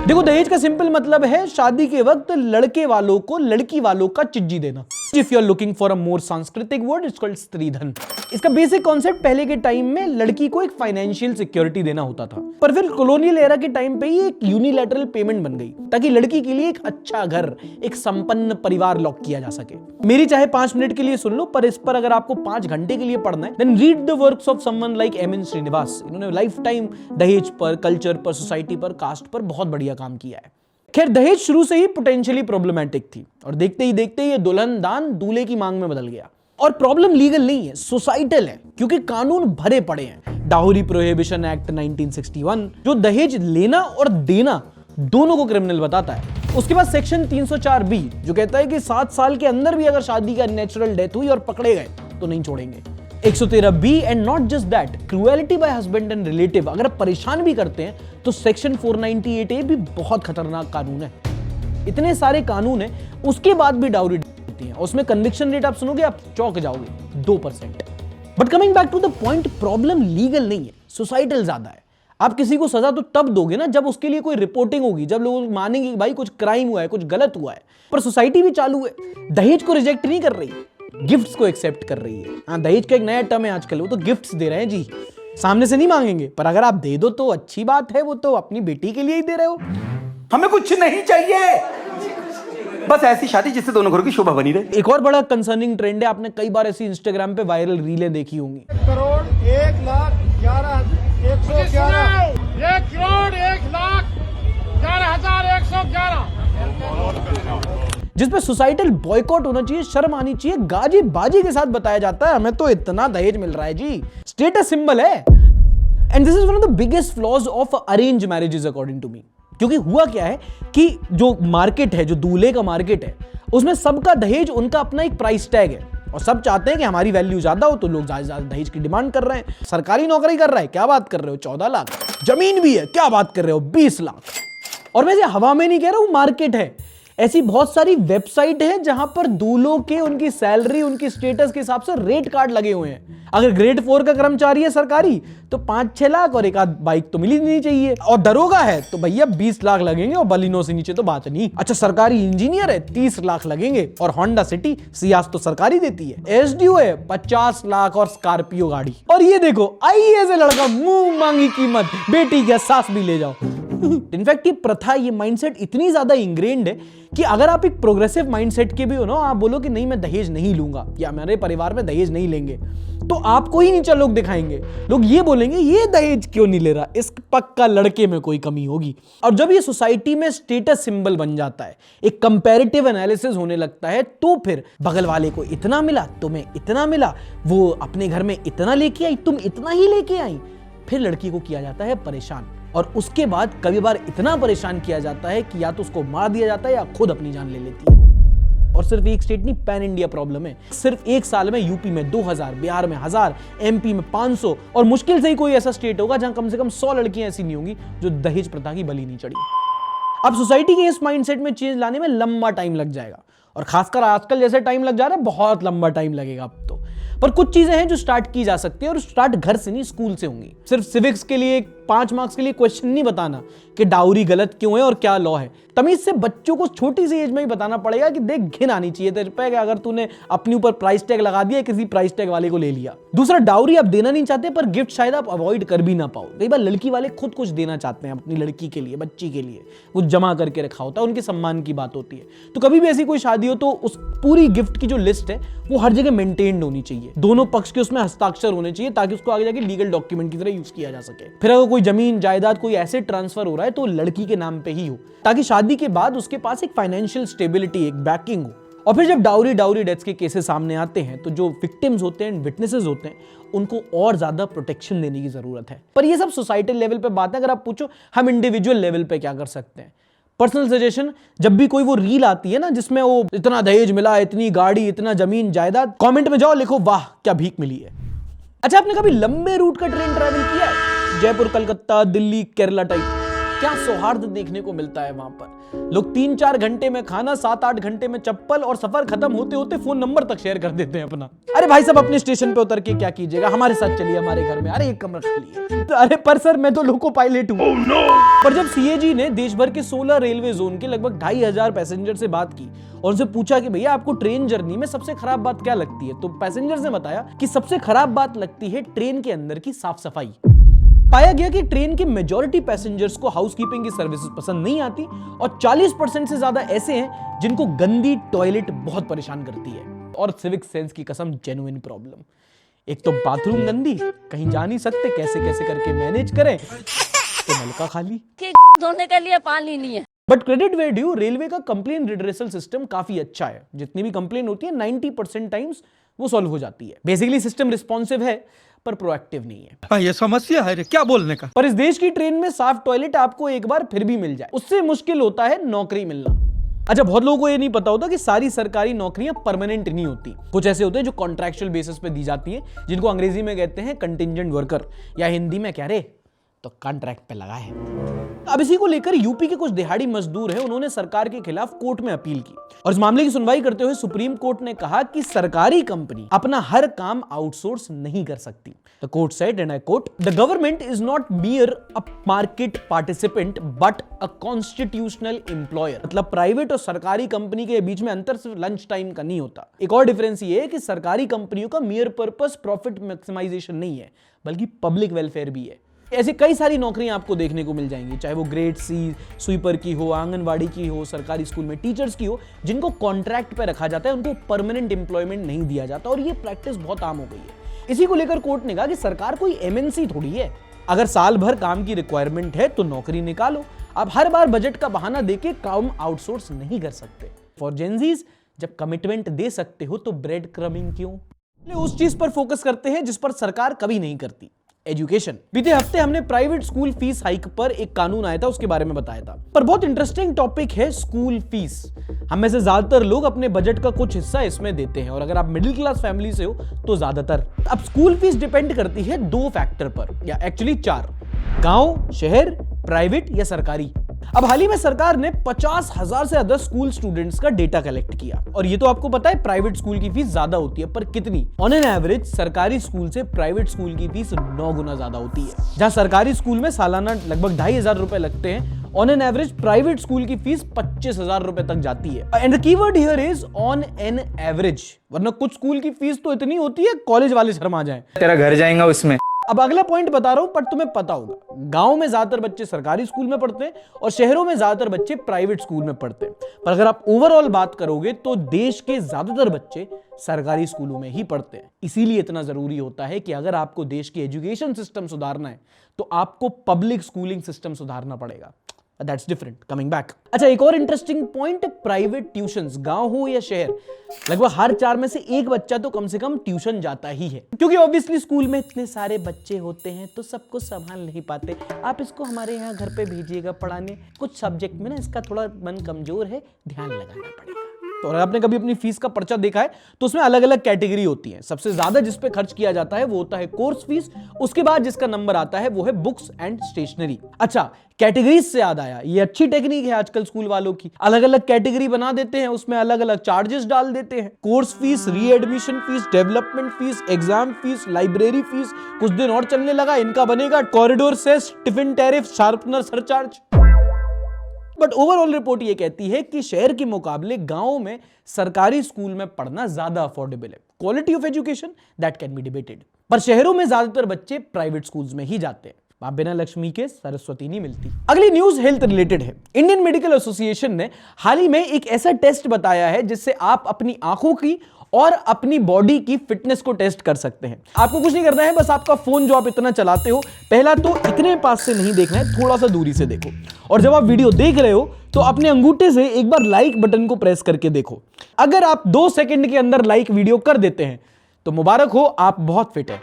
देखो, दहेज का सिंपल मतलब है शादी के वक्त लड़के वालों को लड़की वालों का चिज्जी देना। If you are looking for a more सांस्कृतिक वर्ड, इट्स कॉल्ड स्त्रीधन। इसका बेसिक कॉन्सेप्ट पहले के टाइम में लड़की को एक फाइनेंशियल सिक्योरिटी देना होता था, पर फिर कॉलोनियल एरा के टाइम पे ही एक यूनिलैटरल पेमेंट बन गई ताकि लड़की के लिए एक अच्छा घर, एक संपन्न परिवार लॉक किया जा सके। मेरी चाहे 5 मिनट के लिए सुन लो, पर इस पर अगर आपको 5 घंटे के लिए पढ़ना है, then read the works of someone like M N. Srinivas. इन्होंने लाइफ टाइम दहेज पर, कल्चर पर, सोसाइटी पर, कास्ट पर बहुत बढ़िया काम किया है। खैर, दहेज शुरू से ही पोटेंशियली प्रॉब्लमैटिक थी और देखते ही देखते ये दुल्हन दान दूल्हे की मांग में बदल गया। और प्रॉब्लम लीगल नहीं है, सोसाइटल है, क्योंकि कानून भरे पड़े हैं। डाउरी प्रोहिबिशन एक्ट 1961 जो दहेज लेना और देना दोनों को क्रिमिनल बताता है। उसके बाद सेक्शन 304B जो कहता है कि 7 साल के अंदर भी अगर शादी का नेचुरल डेथ हुई और पकड़े गए तो नहीं छोड़ेंगे। 113B and not just that, cruelty bye husband and relative अगर परेशान भी करते हैं तो सेक्शन 498A भी बहुत खतरनाक कानून है। इतने सारे कानून है, उसके बाद भी डाउरी होती है। उसमें कन्विक्शन रेट आप सुनोगे आप चौंक जाओगे, 2%। But coming back to the point, problem legal नहीं है, सोसाइटल ज्यादा है। आप किसी को सजा तो तब दोगे ना जब उसके लिए कोई रिपोर्टिंग होगी, जब लोग मानेंगे कि भाई कुछ क्राइम हुआ है, कुछ गलत हुआ है। पर सोसाइटी भी चालू है, दहेज को रिजेक्ट नहीं कर रही, गिफ्ट्स को एक्सेप्ट कर रही है। हाँ, दहेज का एक नया टर्म है आजकल, वो तो गिफ्ट्स दे रहे हैं जी। सामने से नहीं मांगेंगे, पर अगर आप दे दो तो अच्छी बात है, वो तो अपनी बेटी के लिए ही दे रहे हो। हमें कुछ नहीं चाहिए, बस ऐसी शादी जिससे दोनों घरों की शोभा बनी रहे। एक और बड़ा कंसर्निंग ट्रेंड है, आपने कई बार ऐसी इंस्टाग्राम पे वायरल रीलें देखी होंगी। 1 करोड़ 1,11,111 जिसपे सोसाइटल बॉयकॉट होना चाहिए, शर्म आनी चाहिए। गाजी बाजी के साथ बताया जाता है हमें तो इतना दहेज मिल रहा है जी, स्टेटस सिंबल है। And this is one of the biggest flaws of arrange marriages according to me. क्योंकि हुआ क्या है कि जो मार्केट है, जो दूल्हे का मार्केट है, उसमें सबका दहेज उनका अपना एक प्राइस टैग है और सब चाहते हैं कि हमारी वैल्यू ज्यादा हो, तो लोग ज्यादा दहेज की डिमांड कर रहे हैं। सरकारी नौकरी कर रहा है, क्या बात कर रहे हो, 14 लाख। जमीन भी है, क्या बात कर रहे हो, 20 लाख। और मैं हवा में नहीं कह रहा हूं, मार्केट है। ऐसी बहुत सारी वेबसाइट है जहां पर दूल्हों के, उनकी सैलरी, उनकी स्टेटस के हिसाब से रेट कार्ड लगे हुए हैं। अगर ग्रेड 4 का कर्मचारी है सरकारी तो 5-6 लाख और एक आध बाइक तो मिली नहीं चाहिए। और दरोगा है तो भैया 20 लाख लगेंगे और बलिनो से नीचे तो बात नहीं। अच्छा, सरकारी इंजीनियर है 30 लाख लगेंगे और होंडा सिटी सियास तो सरकारी देती है। एसडीओ है 50 लाख और स्कॉर्पियो गाड़ी। और ये देखो आईएएस लड़का, मुंह मांगी कीमत, बेटी का सास भी ले जाओ। इनफैक्ट ये प्रथा, ये माइंडसेट इतनी ज्यादा इंग्रेन्ड है कि अगर आप एक प्रोग्रेसिव माइंडसेट के भी हो ना, आप बोलो कि नहीं मैं दहेज नहीं लूंगा या मेरे परिवार में दहेज नहीं लेंगे, तो आपको ही नीचा लोग दिखाएंगे। लोग ये बोलेंगे ये दहेज क्यों नहीं ले रहा, इस पक्का लड़के में कोई कमी होगी। और जब ये सोसाइटी में स्टेटस सिंबल बन जाता है, एक कंपैरेटिव एनालिसिस होने लगता है, तो फिर बगल वाले को इतना मिला, तुम्हें इतना मिला, वो अपने घर में इतना लेके आई, तुम इतना ही लेके आई, फिर लड़की को किया जाता है परेशान। और उसके बाद कभी बार इतना परेशान किया जाता है कि या तो उसको मार दिया जाता है या खुद अपनी जान ले लेती है। और सिर्फ एक स्टेट नहीं, पैन इंडिया प्रॉब्लम है। सिर्फ एक साल में यूपी में 2000, बिहार में 1000, एमपी में 500 और मुश्किल से ही कोई ऐसा स्टेट होगा जहां कम से कम 100 लड़कियां ऐसी नहीं होंगी जो दहेज प्रथा की बलि नहीं चढ़ी। अब सोसाइटी के इस माइंडसेट में चेंज लाने में लंबा टाइम लग जाएगा, और खासकर आजकल जैसे टाइम लग जा रहा है, बहुत लंबा टाइम लगेगा अब तो। पर कुछ चीजें हैं जो स्टार्ट की जा सकती है, और स्टार्ट घर से नहीं, स्कूल से होंगी। सिर्फ सिविक्स के लिए 5 मार्क्स के लिए क्वेश्चन नहीं बताना कि डाउरी गलत क्यों है और क्या लॉ है। तमीज से बच्चों को छोटी सी एज में ही बताना पड़ेगा कि देख, घिन आनी चाहिए तेरे पे कि अगर तूने अपने ऊपर प्राइस टैग लगा दिया, किसी प्राइस टैग वाले को ले लिया। दूसरा, डाउरी आप देना नहीं चाहते, पर गिफ्ट शायद आप अवॉइड कर भी ना पाओ। कई बार लड़की वाले खुद कुछ देना चाहते हैं अपनी लड़की के लिए, बच्ची के लिए, कुछ जमा करके रखा होता है, उनके सम्मान की बात होती है। तो कभी भी ऐसी कोई शादी हो तो उस पूरी गिफ्ट की जो लिस्ट है वो हर जगह मेंटेन्ड होनी चाहिए, दोनों पक्ष के उसमें हस्ताक्षर होने चाहिए, ताकि उसको आगे जाके लीगल डॉक्यूमेंट की तरह यूज किया जा सके। फिर अगर कोई जमीन जायदाद, कोई एसेट ट्रांसफर हो रहा है तो लड़की के नाम पे ही हो, ताकि शादी के बाद उसके पास एक फाइनेंशियल स्टेबिलिटी, एक बैकिंग हो। और फिर जब डाउरी डेथ्स के केसेस सामने आते हैं तो जो विक्टिम्स होते हैं, विटनेसेस होते हैं, उनको और ज्यादा प्रोटेक्शन देने की जरूरत है। पर ये सब सोसाइटल लेवल पे बात है। अगर आप पूछो हम इंडिविजुअल लेवल पे क्या कर सकते हैं, पर्सनल सजेशन, जब भी कोई वो रील आती है ना जिसमें वो इतना दहेज मिला, इतनी गाड़ी, इतना जमीन जायदाद, कमेंट में जाओ, लिखो वाह क्या भीख मिली है। अच्छा, आपने कभी लंबे रूट का ट्रेन ट्रैवल किया है? जयपुर, कलकत्ता, दिल्ली, केरला टाइप। क्या सौहार्द देखने को मिलता है वहां पर। लोग 3-4 घंटे में खाना, 7-8 घंटे में चप्पल, और सफर खत्म होते होते फोन नंबर तक शेयर कर देते हैं अपना। अरे भाई साहब, अपने स्टेशन पे उतर के क्या कीजिएगा, हमारे साथ चलिए हमारे घर में, अरे एक कमरा खा लिए। अरे पर सर, मैं तो लोको पायलट हूं। पर जब सीएजी ने देश भर के 16 रेलवे जोन के लगभग 2500 पैसेंजर से बात की और उनसे पूछा कि भैया आपको ट्रेन जर्नी में सबसे खराब बात क्या लगती है, तो पैसेंजर्स ने बताया कि सबसे खराब बात लगती है ट्रेन के अंदर की साफ सफाई। पाया गया कि ट्रेन के मेजॉरिटी पैसेंजर्स को हाउसकीपिंग की सर्विसेज पसंद नहीं आती और 40% से ज्यादा ऐसे हैं जिनको गंदी टॉयलेट बहुत परेशान करती है। और सिविक सेंस की कसम जेन्युइन प्रॉब्लम। एक तो बाथरूम गंदी, कहीं जा नहीं सकते, कैसे कैसे करके मैनेज करें, तो नलका खाली, धोने के लिए पानी नहीं है। But credit where due, railway का कंप्लेन रिड्रेसल सिस्टम काफी अच्छा है। जितनी भी कंप्लेन होती है 90% टाइम्स वो सॉल्व हो जाती है। बेसिकली सिस्टम रिस्पॉन्सिव है पर प्रोएक्टिव नहीं है। ये समस्या है रे, क्या बोलने का। पर इस देश की ट्रेन में साफ टॉयलेट आपको एक बार फिर भी मिल जाए, उससे मुश्किल होता है नौकरी मिलना। अच्छा, बहुत लोगों को ये नहीं पता होता कि सारी सरकारी नौकरियां परमानेंट नहीं होती। कुछ ऐसे होते हैं जो कॉन्ट्रैक्चुअल बेसिस पे दी जाती हैं, जिनको अंग्रेजी में कहते हैं कंटिंजेंट वर्कर, या हिंदी में क्या रे, तो कॉन्ट्रैक्ट पे लगा है। अब इसी को लेकर यूपी के कुछ दिहाड़ी मजदूर हैं, उन्होंने सरकार के खिलाफ कोर्ट में अपील की और इस मामले की सुनवाई करते हुए सुप्रीम कोर्ट ने कहा कि सरकारी कंपनी अपना हर काम आउटसोर्स नहीं कर सकती। The court said, and I quote, "The government is not mere a market participant but a constitutional employer." मतलब प्राइवेट और सरकारी कंपनी के बीच में अंतर सिर्फ लंच टाइम का नहीं होता। एक और डिफरेंस ये है कि सरकारी कंपनियों का मेयर पर्पस प्रॉफिट मैक्सिमाइजेशन नहीं है, बल्कि पब्लिक वेलफेयर भी है। ऐसे कई सारी नौकरियां आपको देखने को मिल जाएंगी, चाहे वो ग्रेड सी स्वीपर की हो, आंगनवाड़ी की हो, सरकारी स्कूल में टीचर्स की हो, जिनको कॉन्ट्रैक्ट पे रखा जाता है, उनको परमानेंट एम्प्लॉयमेंट नहीं दिया जाता और ये प्रैक्टिस बहुत आम हो गई है। इसी को लेकर कोर्ट ने कहा कि सरकार कोई एमएनसी थोड़ी है, अगर साल भर काम की रिक्वायरमेंट है तो नौकरी निकालो। आप हर बार बजट का बहाना देके काम आउटसोर्स नहीं कर सकते। फॉर जेनजीज, जब कमिटमेंट दे सकते हो तो ब्रेड क्रमिंग क्यों? उस चीज पर फोकस करते हैं जिस पर सरकार कभी नहीं करती, एजुकेशन। बीते हफ्ते हमने प्राइवेट स्कूल फीस हाइक पर एक कानून आया था, उसके बारे में बताया था। पर बहुत इंटरेस्टिंग टॉपिक है स्कूल फीस। हम में से ज्यादातर लोग अपने बजट का कुछ हिस्सा इसमें देते हैं, और अगर आप मिडिल क्लास फैमिली से हो तो ज्यादातर। अब स्कूल फीस डिपेंड करती है 2 फैक्टर पर, या एक्चुअली 4, गांव, शहर, प्राइवेट या सरकारी। अब हाल ही में सरकार ने 50,000 से ज्यादा स्कूल स्टूडेंट्स का डेटा कलेक्ट किया, और ये तो आपको पता है प्राइवेट स्कूल की फीस ज्यादा होती है, पर कितनी? ऑन एन एवरेज सरकारी स्कूल से प्राइवेट स्कूल की फीस 9 गुना ज्यादा होती है। जहां सरकारी स्कूल में सालाना लगभग 2,500 रुपए लगते हैं, on an average private school की फीस 25,000 रुपए तक जाती है। And the keyword here is on an average, वरना कुछ स्कूल की फीस तो इतनी होती है कॉलेज वाले शर्मा जाएं। तेरा घर जाएगा उसमें। अब अगला पॉइंट बता रहा हूं, पर तुम्हें पता होगा, गांव में ज्यादातर बच्चे सरकारी स्कूल में पढ़ते हैं और शहरों में ज्यादातर बच्चे प्राइवेट स्कूल में पढ़ते हैं। पर अगर आप ओवरऑल बात करोगे तो देश के ज्यादातर बच्चे सरकारी स्कूलों में ही पढ़ते हैं। इसीलिए इतना जरूरी होता है कि अगर आपको देश की एजुकेशन सिस्टम सुधारना है तो आपको पब्लिक स्कूलिंग सिस्टम सुधारना पड़ेगा। That's different. Coming back. अच्छा, एक और इंटरेस्टिंग पॉइंट, प्राइवेट ट्यूशंस, गांव हो या शहर, लगभग हर 4 में से 1 बच्चा तो कम से कम ट्यूशन जाता ही है, क्योंकि ऑब्वियसली स्कूल में इतने सारे बच्चे होते हैं तो सबको संभाल नहीं पाते। आप इसको हमारे यहाँ घर पे भेजिएगा पढ़ाने, कुछ सब्जेक्ट में ना इसका थोड़ा मन कमजोर है, ध्यान लगाना पड़ेगा। तो अगर आपने कभी अपनी फीस का पर्चा देखा है तो उसमें अलग अलग कैटेगरी होती है। सबसे ज्यादा जिस पे खर्च किया जाता है वो होता है कोर्स फीस, उसके बाद जिसका नंबर आता है वो है बुक्स एंड स्टेशनरी। अच्छा, कैटेगरीज से याद आया, ये अच्छी टेक्निक है आजकल स्कूल वालों की, अलग अलग कैटेगरी बना देते हैं, उसमें अलग अलग चार्जेस डाल देते हैं। Course fees, readmission fees, development fees, exam fees, library fees, कुछ दिन और चलने लगा इनका बनेगा corridor cess, tiffin tariff, sharpener surcharge. But overall report ये कहती है कि शहर के मुकाबले गांव में सरकारी स्कूल में पढ़ना ज्यादा अफोर्डेबल है। Quality of education that can be debated, पर शहरों में ज्यादातर बच्चे प्राइवेट स्कूल्स में ही जाते हैं। आप बिना लक्ष्मी के सरस्वती नहीं मिलती। अगली न्यूज हेल्थ रिलेटेड है। इंडियन मेडिकल एसोसिएशन ने हाल ही में एक ऐसा टेस्ट बताया है जिससे आप अपनी आंखों की और अपनी बॉडी की फिटनेस को टेस्ट कर सकते हैं। आपको कुछ नहीं करना है, बस आपका फोन जो आप इतना चलाते हो, पहला तो इतने पास से नहीं देखना है, थोड़ा सा दूरी से देखो, और जब आप वीडियो देख रहे हो तो अपने अंगूठे से एक बार लाइक बटन को प्रेस करके देखो। अगर आप 2 सेकंड के अंदर लाइक वीडियो कर देते हैं तो मुबारक हो, आप बहुत फिट है।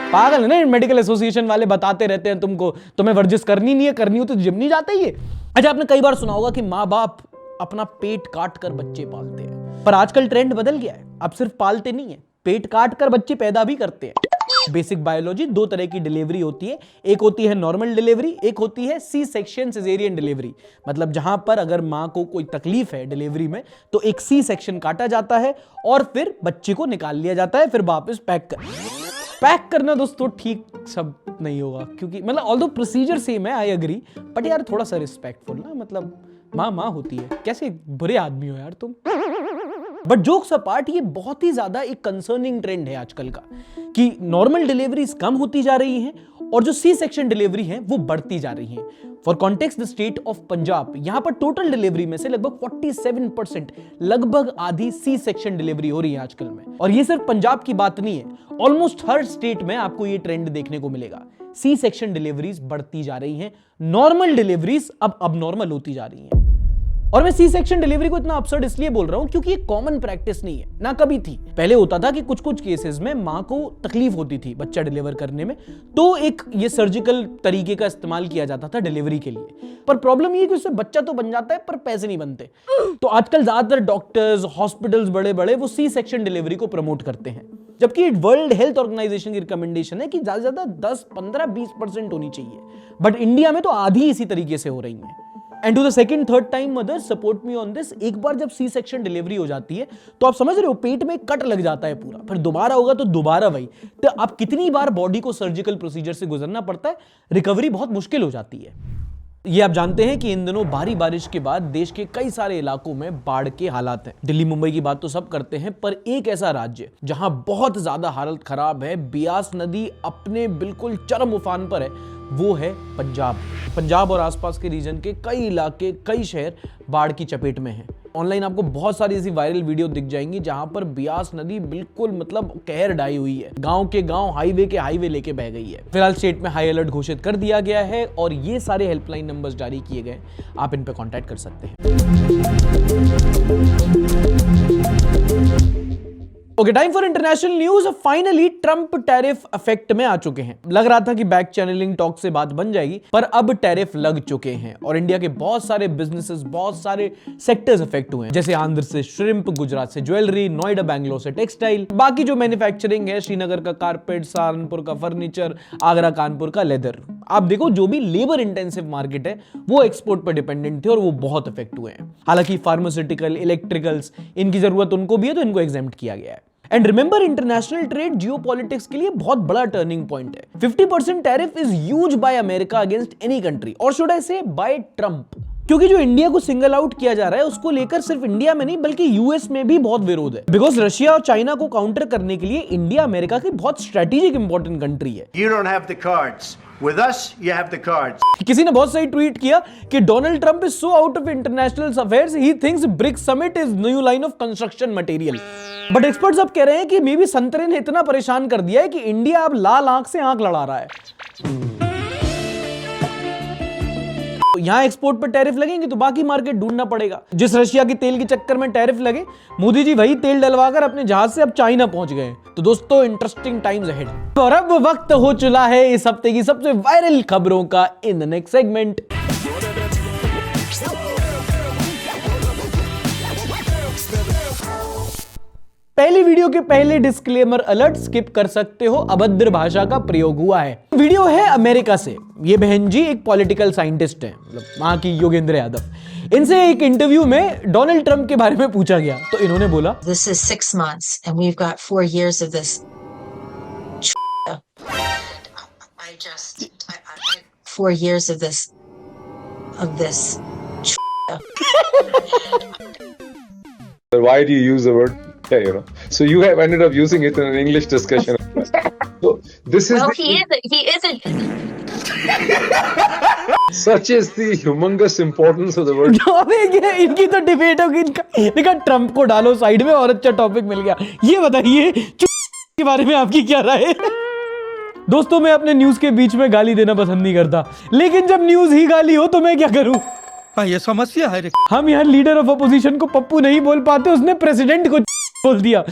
पागल है ना, मेडिकल एसोसिएशन वाले बताते रहते हैं तुमको, तुम्हें वर्जिश करनी नहीं है, करनी हो तो जिम नहीं जाते ये। अच्छा, आपने कई बार सुना होगा कि माँ बाप अपना पेट काट कर बच्चे पालते हैं, पर आजकल ट्रेंड बदल गया है। अब सिर्फ पालते नहीं है, पेट काट कर बच्चे पैदा भी करते हैं। बेसिक बायोलॉजी, 2 तरह की डिलीवरी होती है, एक होती है नॉर्मल डिलीवरी, एक होती है सी सेक्शन सिजेरियन डिलीवरी। मतलब जहां पर अगर मां को कोई तकलीफ है डिलीवरी में तो एक सी सेक्शन काटा जाता है और फिर बच्चे को निकाल लिया जाता है, फिर वापस पैक करना दोस्तों ठीक सब नहीं होगा, क्योंकि मतलब ऑल्दो प्रोसीजर सेम है, आई एग्री, बट यार थोड़ा सा रिस्पेक्टफुल ना, मतलब माँ माँ होती है। कैसे बुरे आदमी हो यार तुम। बट जोक्स अपार्ट, ये बहुत ही ज्यादा एक कंसर्निंग ट्रेंड है आजकल का कि नॉर्मल डिलीवरीज कम होती जा रही हैं और जो सी सेक्शन डिलीवरी है वो बढ़ती जा रही हैं। For context, the state of Punjab, यहां पर टोटल डिलीवरी में से लगभग 47%, लगभग आधी सी सेक्शन डिलीवरी हो रही है आजकल में। और ये सिर्फ पंजाब की बात नहीं है, ऑलमोस्ट हर स्टेट में आपको ये ट्रेंड देखने को मिलेगा। सी सेक्शन डिलीवरीज बढ़ती जा रही हैं, नॉर्मल डिलीवरीज अब अबनॉर्मल होती जा रही हैं। और मैं सी सेक्शन डिलीवरी को इतना अपसर्ड इसलिए बोल रहा हूं क्योंकि ये कॉमन प्रैक्टिस नहीं है, ना कभी थी। पहले होता था कि कुछ कुछ केसेस में मां को तकलीफ होती थी बच्चा डिलीवर करने में, तो एक ये सर्जिकल तरीके का इस्तेमाल किया जाता था डिलीवरी के लिए। पर प्रॉब्लम ये है कि उससे बच्चा तो बन जाता है पर पैसे नहीं बनते। तो आजकल ज्यादातर डॉक्टर्स, हॉस्पिटल्स बड़े बड़े वो सी सेक्शन डिलीवरी को प्रमोट करते हैं, जबकि वर्ल्ड हेल्थ ऑर्गेनाइजेशन की रिकमेंडेशन है कि ज्यादा से ज्यादा 10, 15, 20% होनी चाहिए। बट इंडिया में तो आधी इसी तरीके से हो रही है। And to the second third time mother support me on this, एक बार जब सी सेक्शन डिलीवरी हो जाती है तो आप समझ रहे हो पेट में कट लग जाता है पूरा, फिर दोबारा होगा तो दोबारा वही। तो आप कितनी बार बॉडी को सर्जिकल प्रोसीजर से गुजरना पड़ता है, रिकवरी बहुत मुश्किल हो जाती है। ये आप जानते हैं कि इन दिनों भारी बारिश के बाद देश के कई सारे इलाकों में बाढ़ के हालात हैं। दिल्ली मुंबई की बात तो सब करते हैं, पर एक ऐसा राज्य जहां बहुत ज्यादा हालत खराब है, बियास नदी अपने बिल्कुल चरम उफान पर है, वो है पंजाब। पंजाब और आसपास के रीजन के कई इलाके, कई शहर बाढ़ की चपेट में हैं। ऑनलाइन आपको बहुत सारी ऐसी वायरल वीडियो दिख जाएंगी जहां पर बियास नदी बिल्कुल मतलब कहर ढाई हुई है, गांव के गांव, हाईवे के हाईवे लेके बह गई है। फिलहाल स्टेट में हाई अलर्ट घोषित कर दिया गया है और ये सारे हेल्पलाइन नंबर्स जारी किए गए, आप इन पे कांटेक्ट कर सकते हैं। Okay, time for international news. Finally Trump tariff effect में आ चुके हैं। लग रहा था कि बैक चैनलिंग टॉक से बात बन जाएगी, पर अब टैरिफ लग चुके हैं और इंडिया के बहुत सारे बिजनेसेस, बहुत सारे सेक्टर्स इफेक्ट हुए हैं, जैसे आंध्र से श्रिम्प, गुजरात से ज्वेलरी, नोएडा बैंगलोर से टेक्सटाइल, बाकी जो मैन्युफैक्चरिंग है, श्रीनगर का कारपेट, सहारनपुर का फर्नीचर, आगरा कानपुर का लेदर। आप देखो जो भी लेबर इंटेंसिव मार्केट है वो एक्सपोर्ट पर डिपेंडेंट थे और वो बहुत इफेक्ट हुए हैं। हालांकि फार्मास्यूटिकल, इलेक्ट्रिकल्स, इनकी जरूरत उनको भी है तो इनको एग्जेम्प्ट किया गया है। And remember, international trade geopolitics के लिए बहुत बड़ा टर्निंग पॉइंट है। 50% tariff is huge by America against any country, और शुड आई से बाय ट्रंप, क्योंकि जो इंडिया को सिंगल आउट किया जा रहा है उसको लेकर सिर्फ इंडिया में नहीं बल्कि यूएस में भी बहुत विरोध है। बिकॉज रशिया और चाइना को काउंटर करने के लिए इंडिया अमेरिका की बहुत स्ट्रेटेजिक इंपॉर्टेंट कंट्री है। You don't have the cards. With us, you have the cards. किसी ने बहुत सही ट्वीट किया कि Donald Trump is so out of international affairs, he thinks BRICS summit is new line of construction material. But experts अब कह रहे हैं कि मे बी संतरे ने इतना परेशान कर दिया है कि इंडिया अब लाल आंख से आंख लड़ा रहा है। यहां एक्सपोर्ट पर टैरिफ लगेंगे तो बाकी मार्केट ढूंढना पड़ेगा। जिस रशिया की तेल के चक्कर में टैरिफ लगे, मोदी जी वही तेल डलवाकर अपने जहाज से अब चाइना पहुंच गए। तो दोस्तों, इंटरेस्टिंग टाइम्स अहेड। और अब वक्त हो चला है इस हफ्ते की सबसे वायरल खबरों का इन द नेक्स्ट सेगमेंट। पहली वीडियो के पहले डिस्क्लेमर अलर्ट स्किप कर सकते हो, अभद्र भाषा का प्रयोग हुआ है। वीडियो है अमेरिका से। ये बहन जी एक पॉलिटिकल साइंटिस्ट हैं, मतलब वहां की योगेंद्र यादव। इनसे एक इंटरव्यू में डोनाल्ड ट्रंप के बारे में पूछा गया तो इन्होंने बोला, This is 6 months and we've got 4 years of this. I 4 years of this. Why do you use the word? Yeah, you know. So you have ended up using it in an English discussion. So this is. Well, he isn't. Such is the humongous importance of the word. इनकी तो debate होगी। इनका Trump को डालो side में और अच्छा topic मिल गया। ये बताइए के बारे में आपकी क्या राय है? दोस्तों, मैं अपने न्यूज के बीच में गाली देना पसंद नहीं करता, लेकिन जब न्यूज ही गाली हो तो मैं क्या करूं? ये समस्या है। हम यहाँ लीडर ऑफ अपोजिशन को पप्पू नहीं बोल पाते, उसने प्रेसिडेंट को बोल दिया।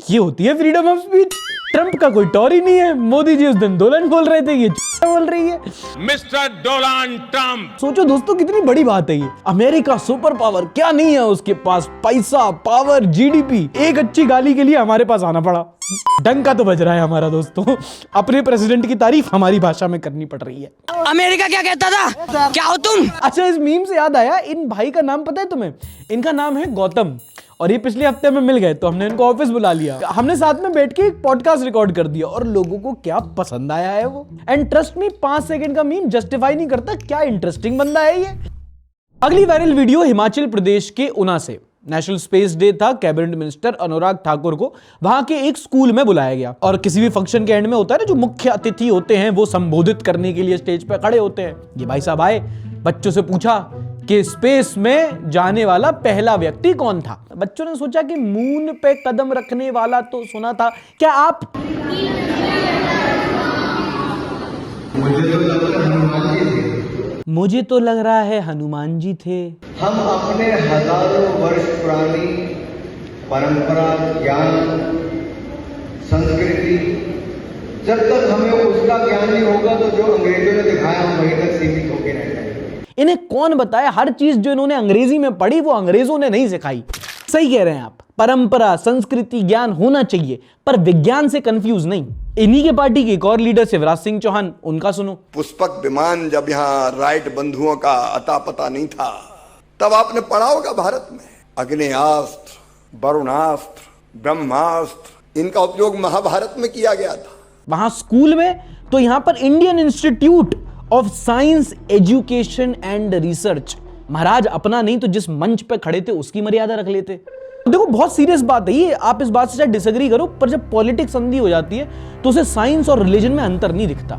ये होती है फ्रीडम ऑफ स्पीच। ट्रंप का कोई टॉर ही नहीं है। मोदी जी उस दिन दोलन बोल रहे थे, ये बोल रही है मिस्टर डोनाल्ड ट्रंप। सोचो दोस्तों, कितनी बड़ी बात है ये। अमेरिका सुपर पावर, क्या नहीं है उसके पास? पैसा, पावर, जीडीपी। एक अच्छी गाली के लिए हमारे पास आना पड़ा। डंका तो बज रहा है हमारा। दोस्तों, अपने प्रेसिडेंट की तारीफ हमारी भाषा में करनी पड़ रही है। अमेरिका क्या कहता था? क्या हो तुम? अच्छा, इस मीम से याद आया, इन भाई का नाम पता है तुम्हें? इनका नाम है गौतम, और ये पिछले हफ्ते में मिल गए तो हमने इनको ऑफिस बुला लिया। हमने साथ में बैठ के एक पॉडकास्ट रिकॉर्ड कर दिया और लोगों को क्या पसंद आया है वो। एंड ट्रस्ट मी, 5 सेकंड का मीम जस्टिफाई नहीं करता क्या इंटरेस्टिंग बंदा है ये। अगली वायरल वीडियो हिमाचल प्रदेश के ऊना से। नेशनल स्पेस डे था। कैबिनेट मिनिस्टर अनुराग ठाकुर को वहां के एक स्कूल में बुलाया गया और किसी भी फंक्शन के एंड में होता है ना, जो मुख्य अतिथि होते हैं वो संबोधित करने के लिए स्टेज पे खड़े होते हैं। ये भाई साहब आए, बच्चों से पूछा कि स्पेस में जाने वाला पहला व्यक्ति कौन था। बच्चों ने सोचा कि मून पे कदम रखने वाला तो सुना था, क्या आप? मुझे तो लग रहा है हनुमान जी थे। हम अपने हजारों वर्ष पुरानी परंपरा, ज्ञान, संस्कृति, जब तक हमें उसका ज्ञान नहीं होगा तो जो अंग्रेजों ने दिखाया हम वहीं तक सीमित होकर रह जाएंगे। इन्हें कौन बताया? हर चीज जो इन्होंने अंग्रेजी में पढ़ी वो अंग्रेजों ने नहीं सिखाई। सही कह रहे हैं आप, परंपरा, संस्कृति, ज्ञान होना चाहिए पर विज्ञान से कंफ्यूज नहीं। इन्हीं के पार्टी के एक और लीडर शिवराज सिंह चौहान, उनका सुनो। पुष्पक विमान जब यहाँ राइट बंधुओं का अता पता नहीं था, तब आपने पढ़ा होगा भारत में अग्नेयास्त्र, वरुणास्त्र, ब्रह्मास्त्र, इनका उपयोग महाभारत में किया गया था। वहां स्कूल में तो यहां पर Indian Institute of Science Education and Research. महाराज अपना नहीं तो जिस मंच पे खड़े थे उसकी मर्यादा रख लेते। देखो बहुत सीरियस बात है ये, आप इस बात से शायद डिसएग्री करो, पर जब पॉलिटिक्स संधि हो जाती है तो उसे साइंस और रिलीजन में अंतर नहीं दिखता।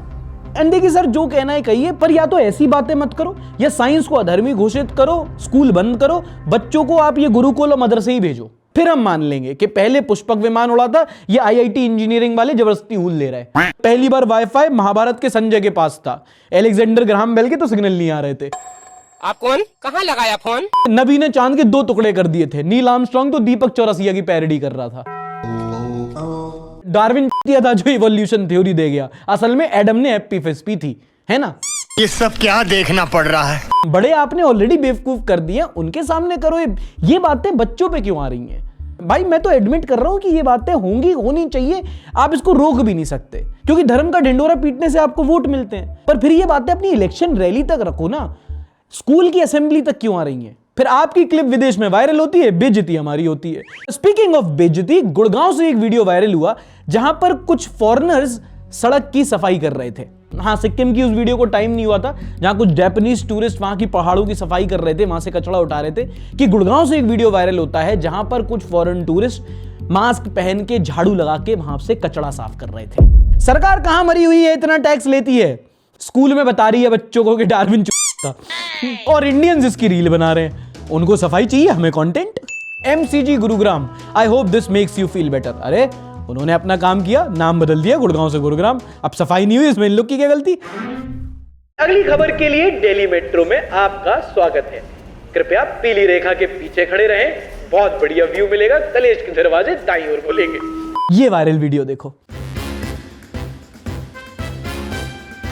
एंड देखिए सर, जो कहना है कहिए, पर या तो ऐसी बातें मत करो या साइंस को अधर्मी घोषित करो, स्कूल बंद करो, बच्चों को आप ये गुरुकुल और मदरसे ही भेजो, फिर हम मान लेंगे कि पहले पुष्पक विमान उड़ा था, ये आईआईटी इंजीनियरिंग वाले जबरदस्ती हूल ले रहे हैं। पहली बार वाईफाई महाभारत के संजय के पास था, एलेक्जेंडर ग्राहम बेल के तो सिग्नल नहीं आ रहे थे। आप कौन? कहाँ लगाया फोन? नबी ने चांद के 2 टुकड़े कर दिए थे। नील आर्मस्ट्रांग तो दीपक चौरसिया की पैरोडी कर रहा था। डार्विन दिया था जो इवोल्यूशन थ्योरी दे गया, असल में एडम ने एप्पी फिश पी थी, है ना? ये सब क्या देखना पड़ रहा है? बड़े आपने ऑलरेडी बेवकूफ कर दिया, उनके सामने करो। ये बातें बच्चों पे क्यों आ रही हैं? भाई मैं तो एडमिट कर रहा हूं कि ये बातें होंगी, होनी चाहिए, आप इसको रोक भी नहीं सकते क्योंकि धर्म का ढिंडोरा पीटने से आपको वोट मिलते हैं। पर फिर ये बातें अपनी इलेक्शन रैली तक रखो ना, स्कूल की असेंबली तक क्यों आ रही हैं? फिर आपकी क्लिप विदेश में वायरल होती है, बेइज्जती हमारी होती है। स्पीकिंग ऑफ बेइज्जती, गुड़गांव से एक वीडियो वायरल हुआ जहां पर कुछ फॉरेनर्स सड़क की सफाई कर रहे थे। हाँ, सिक्किम की उस वीडियो को टाइम नहीं हुआ था, जहां कुछ जापानीज टूरिस्ट वहां की पहाड़ों की सफाई कर रहे थे, वहां से कचरा उठा रहे थे, कि गुड़गांव से एक वीडियो वायरल होता है जहां पर कुछ फॉरेन टूरिस्ट मास्क पहन के झाड़ू लगा के वहां से कचरा साफ कर रहे थे। सरकार कहां मरी हुई है, इतना टैक्स लेती है, स्कूल में बता रही है बच्चों को कि डार्विन था और इंडियंस इसकी रील बना रहे हैं। उनको सफाई चाहिए, हमें content. MCG Gurugram, I hope this makes you feel better. अरे उन्होंने अपना काम किया, नाम बदल दिया गुड़गांव से गुरुग्राम, अब सफाई नहीं हुई, इसमें इन लोग की क्या गलती? अगली खबर के लिए दिल्ली मेट्रो में आपका स्वागत है। कृपया पीली रेखा के पीछे खड़े रहें, बहुत बढ़िया व्यू मिलेगा, कलेज के दरवाजे दाईं ओर खुलेंगे। ये वायरल वीडियो देखो।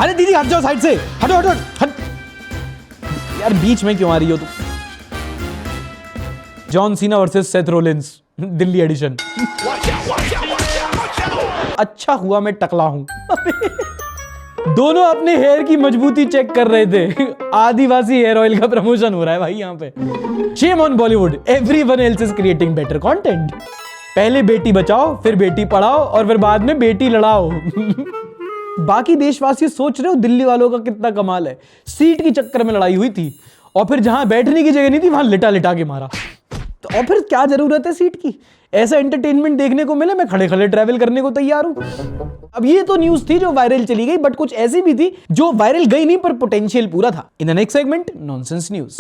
अरे दीदी हट जाओ साइड से, हटो हटो हट। यार बीच में क्यों आ रही हो तुम? John Cena versus Seth Rollins, Delhi edition. अच्छा हुआ मैं टकला हूं। दोनों अपने हेयर की मजबूती चेक कर रहे थे। आदिवासी हेयर ऑयल का प्रमोशन हो रहा है भाई यहाँ पे। Shame on Bollywood, everyone else is creating better content. पहले बेटी बचाओ, फिर बेटी पढ़ाओ और फिर बाद में बेटी लड़ाओ। बाकी देशवासी सोच रहे हो दिल्ली वालों का कितना कमाल है। सीट की चक्कर में लड़ाई हुई थी और फिर जहां बैठने की जगह नहीं थी वहां लिटा लिटा के मारा। तो और फिर क्या जरूरत है सीट की? ऐसा एंटरटेनमेट देखने को मिले, मैं खड़े खड़े ट्रैवल करने को तैयार हूं। अब ये तो न्यूज थी जो वायरल चली गई, बट कुछ ऐसी भी थी जो वायरल गई नहीं पर पोटेंशियल पूरा था। इन the next segment, nonsense news.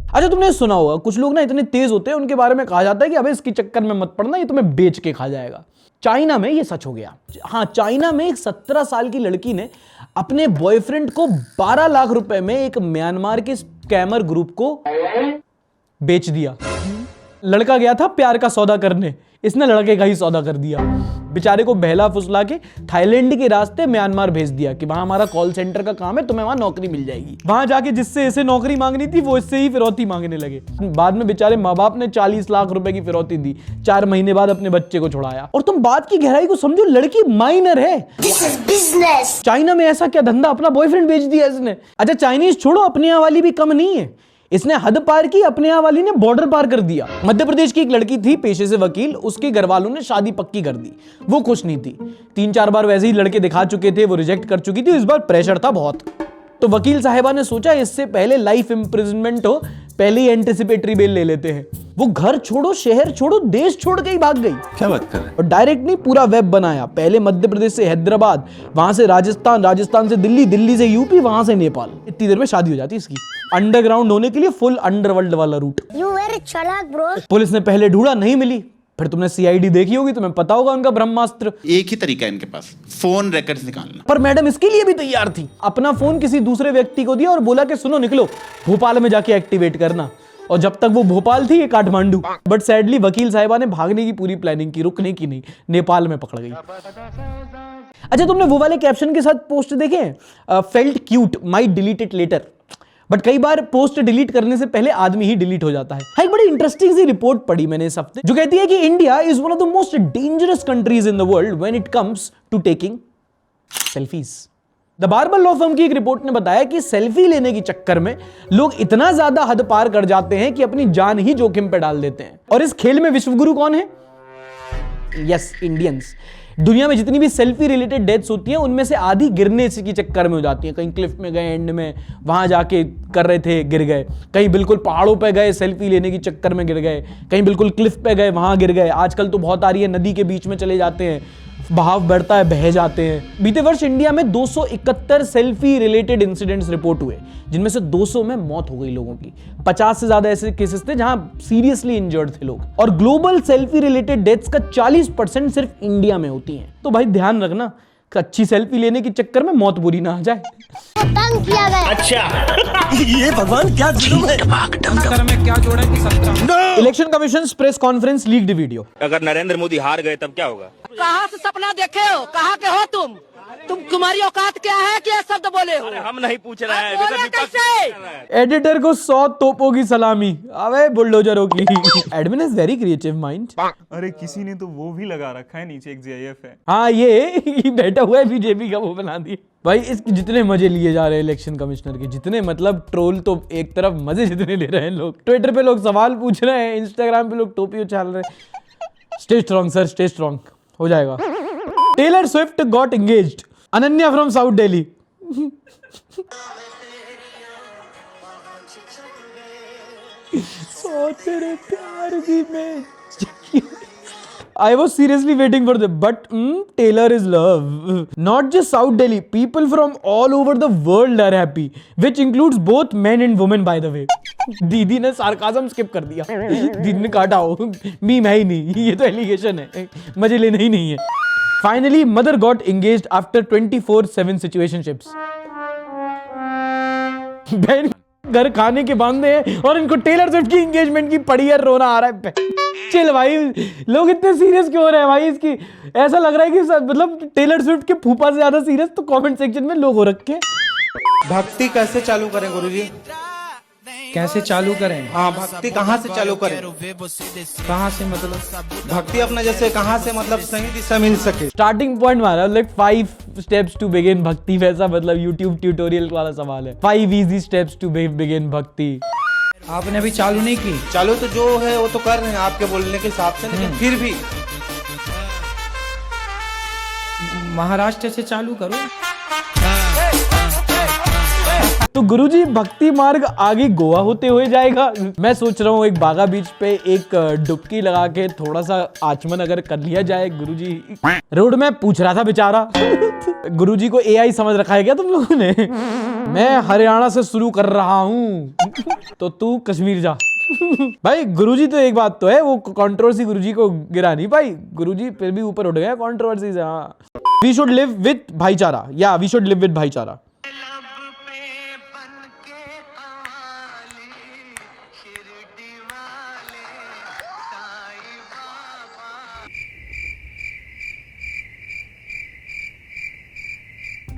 अच्छा तुमने सुना होगा कुछ लोग ना इतने तेज होते हैं, उनके बारे में कहा जाता है कि अबे इसकी चक्कर में मत पड़ना, ये तुम्हें बेच के खा जाएगा। चाइना में ये सच हो गया। हाँ, चाइना में एक 17 साल की लड़की ने अपने बॉयफ्रेंड को 12 लाख रुपए में एक म्यांमार के स्कैमर ग्रुप को बेच दिया। लड़का गया था प्यार का सौदा करने, इसने लड़के का ही सौदा कर दिया। बेचारे को बहला फुसला के थाईलैंड के रास्ते म्यांमार भेज दिया कि वहां हमारा कॉल सेंटर का काम है, तुम्हें वहां नौकरी मिल जाएगी। वहां जाके जिससे इसे नौकरी मांगनी थी वो इससे ही फिरौती मांगने लगे। बाद में बेचारे माँ बाप ने 40 लाख रुपए की फिरौती दी। 4 महीने बाद अपने बच्चे को छुड़ाया। और तुम बात की गहराई को समझो, लड़की माइनर है। This is business। चाइना में ऐसा क्या धंधा, अपना बॉयफ्रेंड बेच दिया इसने। अच्छा चाइनीज छोड़ो, अपने यहाँ वाली भी कम नहीं है। इसने हद पार की, अपने यहाँ वाली ने बॉर्डर पार कर दिया। मध्य प्रदेश की एक लड़की थी, पेशे से वकील, उसके घर वालों ने शादी पक्की कर दी। वो खुश नहीं थी, 3-4 बार वैसे ही लड़के दिखा चुके थे, वो रिजेक्ट कर चुकी थी, इस बार प्रेशर था बहुत। तो वकील साहिबा ने सोचा इससे पहले लाइफ इंप्रिजनमेंट हो, पहले ही एंटिसिपेटरी बेल ले लेते हैं। वो घर छोड़ो, शहर छोड़ो, देश छोड़ के ही भाग गई। क्या बात कर रहे हैं? और डायरेक्ट नहीं, पूरा वेब बनाया। पहले मध्य प्रदेश से हैदराबाद, वहां से राजस्थान, राजस्थान से दिल्ली, दिल्ली से यूपी, वहां से नेपाल। इतनी देर में शादी हो जाती इसकी। अंडरग्राउंड होने के लिए फुल अंडरवर्ल्ड वाला रूट। You very चालाक ब्रो। पुलिस ने पहले ढूंढा, नहीं मिली। फिर तुमने सीआईडी देखी होगी, तुम्हें पता होगा उनका ब्रह्मास्त्र। एक ही तरीका है इनके पास, फोन रिकॉर्ड्स निकालना। पर मैडम इसके लिए भी तैयार थी। अपना फोन किसी दूसरे व्यक्ति को दिया और बोला कि सुनो निकलो, भोपाल में जाके एक्टिवेट करना। और जब तक वो भोपाल थी, ये काठमांडू। बट सैडली वकील साहिबा ने भागने की पूरी प्लानिंग की, रुकने की नहीं, नेपाल में पकड़ गई। अच्छा, तुमने वो वाले कैप्शन के साथ पोस्ट देखे, felt cute, might delete it later. But कई बार पोस्ट डिलीट करने से पहले आदमी ही डिलीट हो जाता है। हाँ, एक बड़ी इंटरेस्टिंग सी रिपोर्ट पढ़ी मैंने इस हफ्ते, जो कहती है कि India is one of the most dangerous countries in the world when it comes to taking selfies. The Barber law firm की एक रिपोर्ट ने बताया कि सेल्फी लेने के चक्कर में लोग इतना ज्यादा हद पार कर जाते हैं कि अपनी जान ही जोखिम पे डाल देते हैं। और इस खेल में विश्वगुरु कौन है? Yes, Indians. दुनिया में जितनी भी सेल्फी रिलेटेड डेथ्स होती हैं, उनमें से आधी गिरने के चक्कर में हो जाती हैं। कहीं क्लिफ में गए, एंड में वहां जाके कर रहे थे, गिर गए। कहीं बिल्कुल पहाड़ों पे गए, सेल्फी लेने के चक्कर में गिर गए। कहीं बिल्कुल क्लिफ पे गए, वहां गिर गए। आजकल तो बहुत आ रही है, नदी के बीच में चले जाते हैं, बहाव बढ़ता है, बह जाते हैं। बीते वर्ष इंडिया में 271 सेल्फी रिलेटेड इंसिडेंट्स रिपोर्ट हुए, जिनमें से 200 में मौत हो गई लोगों की। 50 से ज्यादा ऐसे केसेस थे जहां सीरियसली इंजर्ड थे लोग। और ग्लोबल सेल्फी रिलेटेड डेथ्स का 40% सिर्फ इंडिया में होती हैं। तो भाई ध्यान रखना, अच्छी सेल्फी लेने के चक्कर में मौत बुरी ना आ जाए। तंग किया गया। अच्छा ये भगवान क्या जुल्म है? में क्या जोड़ा कि सबका election commission press conference leaked video. अगर नरेंद्र मोदी हार गए तब क्या होगा? कहाँ से सपना देखे हो? कहाँ के हो तुम? तुम्हारी औकात क्या है कि ये शब्द बोले हो? हम नहीं पूछ रहे हैं, बोले कैसे? एडिटर को 100 तोपों की सलामी, अबे बुलडोजरों की। Admin is very creative mind. अरे किसी ने तो वो भी लगा रखा है, नीचे एक जीआईएफ है। हाँ, ये बैठा हुआ है, बीजेपी का वो बना दिया। भाई इसके जितने मजे लिए जा रहे हैं इलेक्शन कमिश्नर के, जितने मतलब ट्रोल तो एक तरफ, मजे जितने ले रहे हैं लोग। ट्विटर पे लोग सवाल पूछ रहे हैं, इंस्टाग्राम पे लोग टोपी उछाल रहे हैं। Stay strong sir, stay strong, हो जाएगा। Taylor Swift got engaged, Ananya from South Delhi. So तेरे प्यार की मैं I was seriously waiting for this, but Taylor is love. Not just South Delhi, people from all over the world are happy, which includes both men and women, by the way. दीदी ने sarcasm skip कर दिया। दीदी ने काटा हो, meme है ही नहीं, ये तो एलिगेशन है, मजे लेना ही नहीं है। Finally, mother got engaged after 24/7 situationships. बहन घर खाने के बांधे हैं और इनको टेलर स्विफ्ट की एंगेजमेंट की पड़ी है, रोना आ रहा है। चिल भाई, लोग इतने सीरियस क्यों हो रहे हैं भाई? इसकी ऐसा लग रहा है कि मतलब टेलर स्विफ्ट के फूफा से ज्यादा सीरियस तो कमेंट सेक्शन में लोग हो रखे हैं। भक्ति कैसे चालू करें गुरुजी? कैसे चालू करें? हाँ, भक्ति कहाँ से चालू करें? कहाँ से मतलब? भक्ति अपना जैसे कहाँ से मतलब सही दिशा मिल सके। स्टार्टिंग पॉइंट मारा लाइक 5 स्टेप्स टू बिगिन भक्ति, वैसा मतलब यूट्यूब ट्यूटोरियल वाला सवाल है। 5 इजी स्टेप्स टू बिगिन भक्ति। आपने अभी चालू नहीं की? चालू तो जो है वो तो कर रहे हैं आपके बोलने के हिसाब से, लेकिन फिर भी महाराष्ट्र से चालू करो। तो गुरुजी भक्ति मार्ग आगे गोवा होते हुए जाएगा। मैं सोच रहा हूँ एक बागा बीच पे एक डुबकी लगा के थोड़ा सा आचमन अगर कर लिया जाए। गुरुजी रोड में पूछ रहा था बेचारा। गुरुजी को एआई समझ रखा है क्या तुम लोगों ने? मैं हरियाणा से शुरू कर रहा हूँ तो तू कश्मीर जा। भाई गुरुजी तो एक बात तो है, वो कंट्रोवर्सी गुरुजी को गिरा नहीं पाई। गुरुजी फिर भी ऊपर उठ गए कंट्रोवर्सी से। हाँ, वी शुड लिव विद भाईचारा, या वी शुड लिव विद भाईचारा।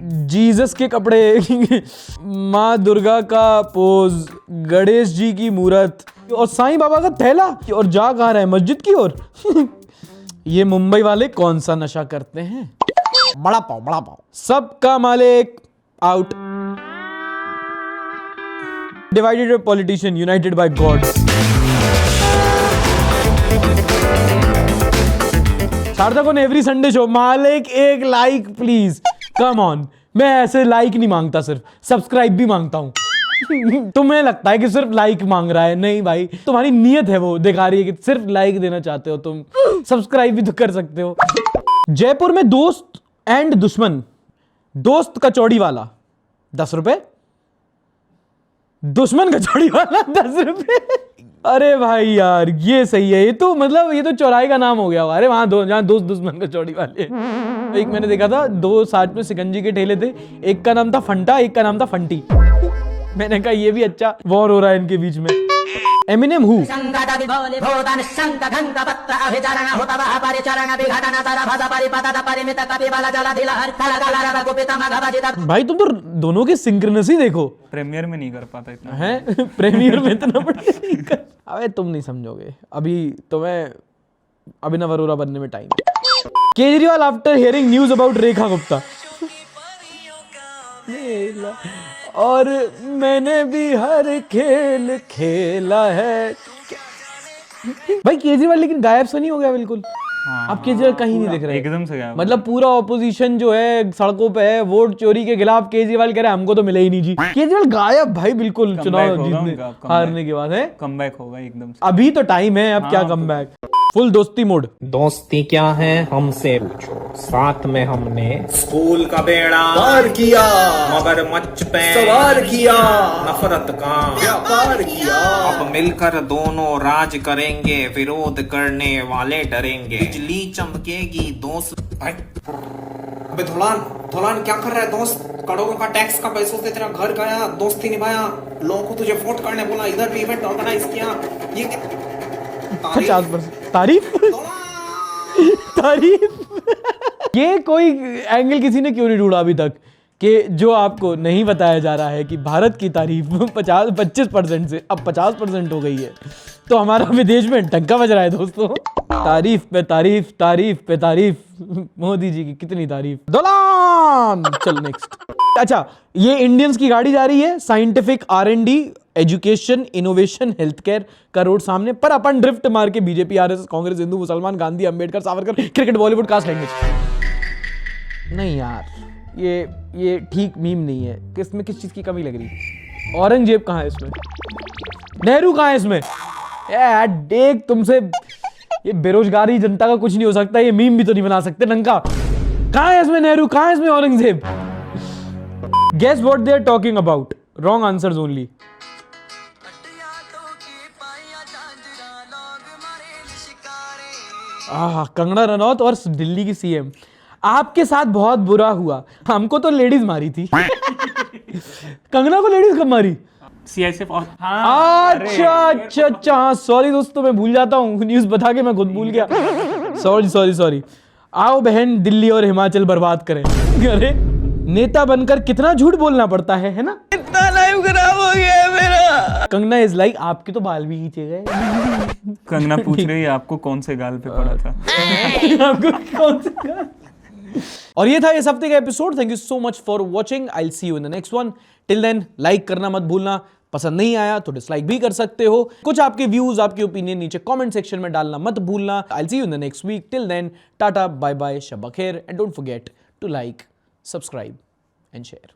जीसस के कपड़े, माँ दुर्गा का पोज, गणेश जी की मूर्त और साईं बाबा का थैला, और जा कहाँ रहे हैं? मस्जिद की ओर। ये मुंबई वाले कौन सा नशा करते हैं? बड़ा पाव, बड़ा पाव। सबका मालिक out. Divided by politician, united by God. सार्थक ऑन एवरी संडे शो, मालिक एक लाइक प्लीज, कम ऑन। मैं ऐसे लाइक नहीं मांगता, सिर्फ सब्सक्राइब भी मांगता हूं। तुम्हें लगता है कि सिर्फ लाइक मांग रहा है, नहीं भाई, तुम्हारी नीयत है वो दिखा रही है कि सिर्फ लाइक देना चाहते हो तुम, सब्सक्राइब भी तो कर सकते हो। जयपुर में दोस्त एंड दुश्मन, दोस्त कचौड़ी वाला 10 रुपए, दुश्मन कचौड़ी वाला 10 रुपए। अरे भाई यार ये सही है, ये तो मतलब ये तो चौराहे का नाम हो गया। अरे वहां जहाँ दोस्त दुश्मन कचौड़ी वाले। एक मैंने देखा था, 2 साथ में सिकंजी के ठेले थे, एक का नाम था फंटा, एक का नाम था फंटी। मैंने कहा ये भी अच्छा वॉर हो रहा है इनके बीच में। Eminem who? भाई तुम तो दोनों के सिंक्रोनसी देखो। प्रीमियर में नहीं कर पाता इतना है। प्रीमियर में इतना बढ़िया। अबे तुम नहीं समझोगे, अभी तुम्हें अभिनव अरोरा बनने में time. Kejriwal after hearing news about Rekha Gupta, और मैंने भी हर खेल खेला है। भाई केजरीवाल लेकिन गायब सा नहीं हो गया बिल्कुल। अब केजरीवाल कहीं नहीं दिख रहे, एकदम से गायब। मतलब पूरा ऑपोजिशन जो है सड़कों पे है, वोट चोरी के खिलाफ। केजरीवाल कह रहे हैं हमको तो मिले ही नहीं जी। केजरीवाल गायब भाई बिल्कुल, चुनाव जीतने हारने के बाद है। कमबैक होगा एकदम से। अभी तो टाइम है, अब क्या कमबैक। फुल दोस्ती मोड। दोस्ती क्या है हमसे पूछो, साथ में हमने स्कूल का बेड़ा पार किया, मगरमच्छ पे सवार किया, नफरत का व्यापार किया। अब मिलकर दोनों राज करेंगे, विरोध करने वाले डरेंगे। बिजली चमकेगी दोस्त। अबे धुलान क्या कर रहा है दोस्त? करोड़ों का टैक्स का पैसों से तेरा घर गया, दोस्ती निभाया, लोगों को तुझे वोट करने बोला, इधर भी इवेंट ऑर्गेनाइज किया। ये 50% तारीफ। तारीफ। ये कोई एंगल किसी ने क्यों नहीं ढूंढा अभी तक कि जो आपको नहीं बताया जा रहा है कि भारत की तारीफ 25% से अब 50% हो गई है, तो हमारा विदेश में टंका बज रहा है दोस्तों। तारीफ पे तारीफ, तारीफ पे तारीफ, मोदी जी की कितनी तारीफ। दोलान। चल नेक्स्ट। अच्छा, ये इंडियंस की गाड़ी जा रही है, scientific R&D, education, innovation, health care का रोड सामने, पर अपन ड्रिफ्ट मार के बीजेपी, RSS, कांग्रेस, हिंदू, मुसलमान, Gandhi, Ambedkar, Savarkar, cricket, Bollywood, caste language. नहीं यार, ये ठीक मीम नहीं है। किसमें किस चीज की कमी लग रही? औरंगजेब कहाँ है इसमें? नेहरू कहाँ है इसमें? यार देख, तुमसे ये बेरोजगारी जनता का कुछ नहीं हो सकता, ये मीम भी तो नहीं बना सकते नंका। कहाँ है इसमें नेहरू, कहाँ है इसमें Aurangzeb? Guess what they are talking about. Wrong answers only. Kangana Ranaut और दिल्ली की CM। आपके साथ बहुत बुरा हुआ, हमको तो लेडीज मारी थी। कंगना को लेडीज कब मारी? CICF। अच्छा, सॉरी दोस्तों, मैं भूल जाता हूँ, न्यूज बता के मैं खुद भूल गया। सॉरी। आओ बहन, दिल्ली और हिमाचल बर्बाद करें। अरे नेता बनकर कितना झूठ बोलना पड़ता है ना? इतना लाइफ खराब हो गया है मेरा। कंगना इज लाइक, आपके तो बाल भी खींचे गए। कंगना पूछ रही है आपको कौन से गाल पे पड़ा था? आपको कौन से गाल? और ये था इस हफ्ते का episode. Thank you so much for watching. I will see you in the next one. Till then like करना मत भूलना, पसंद नहीं आया तो डिसलाइक भी कर सकते हो। कुछ आपके व्यूज, आपके ओपिनियन नीचे कमेंट सेक्शन में डालना मत भूलना। I will see you in the next week. Till then tata, bye bye, शब बखेर, and don't forget to like, subscribe and share.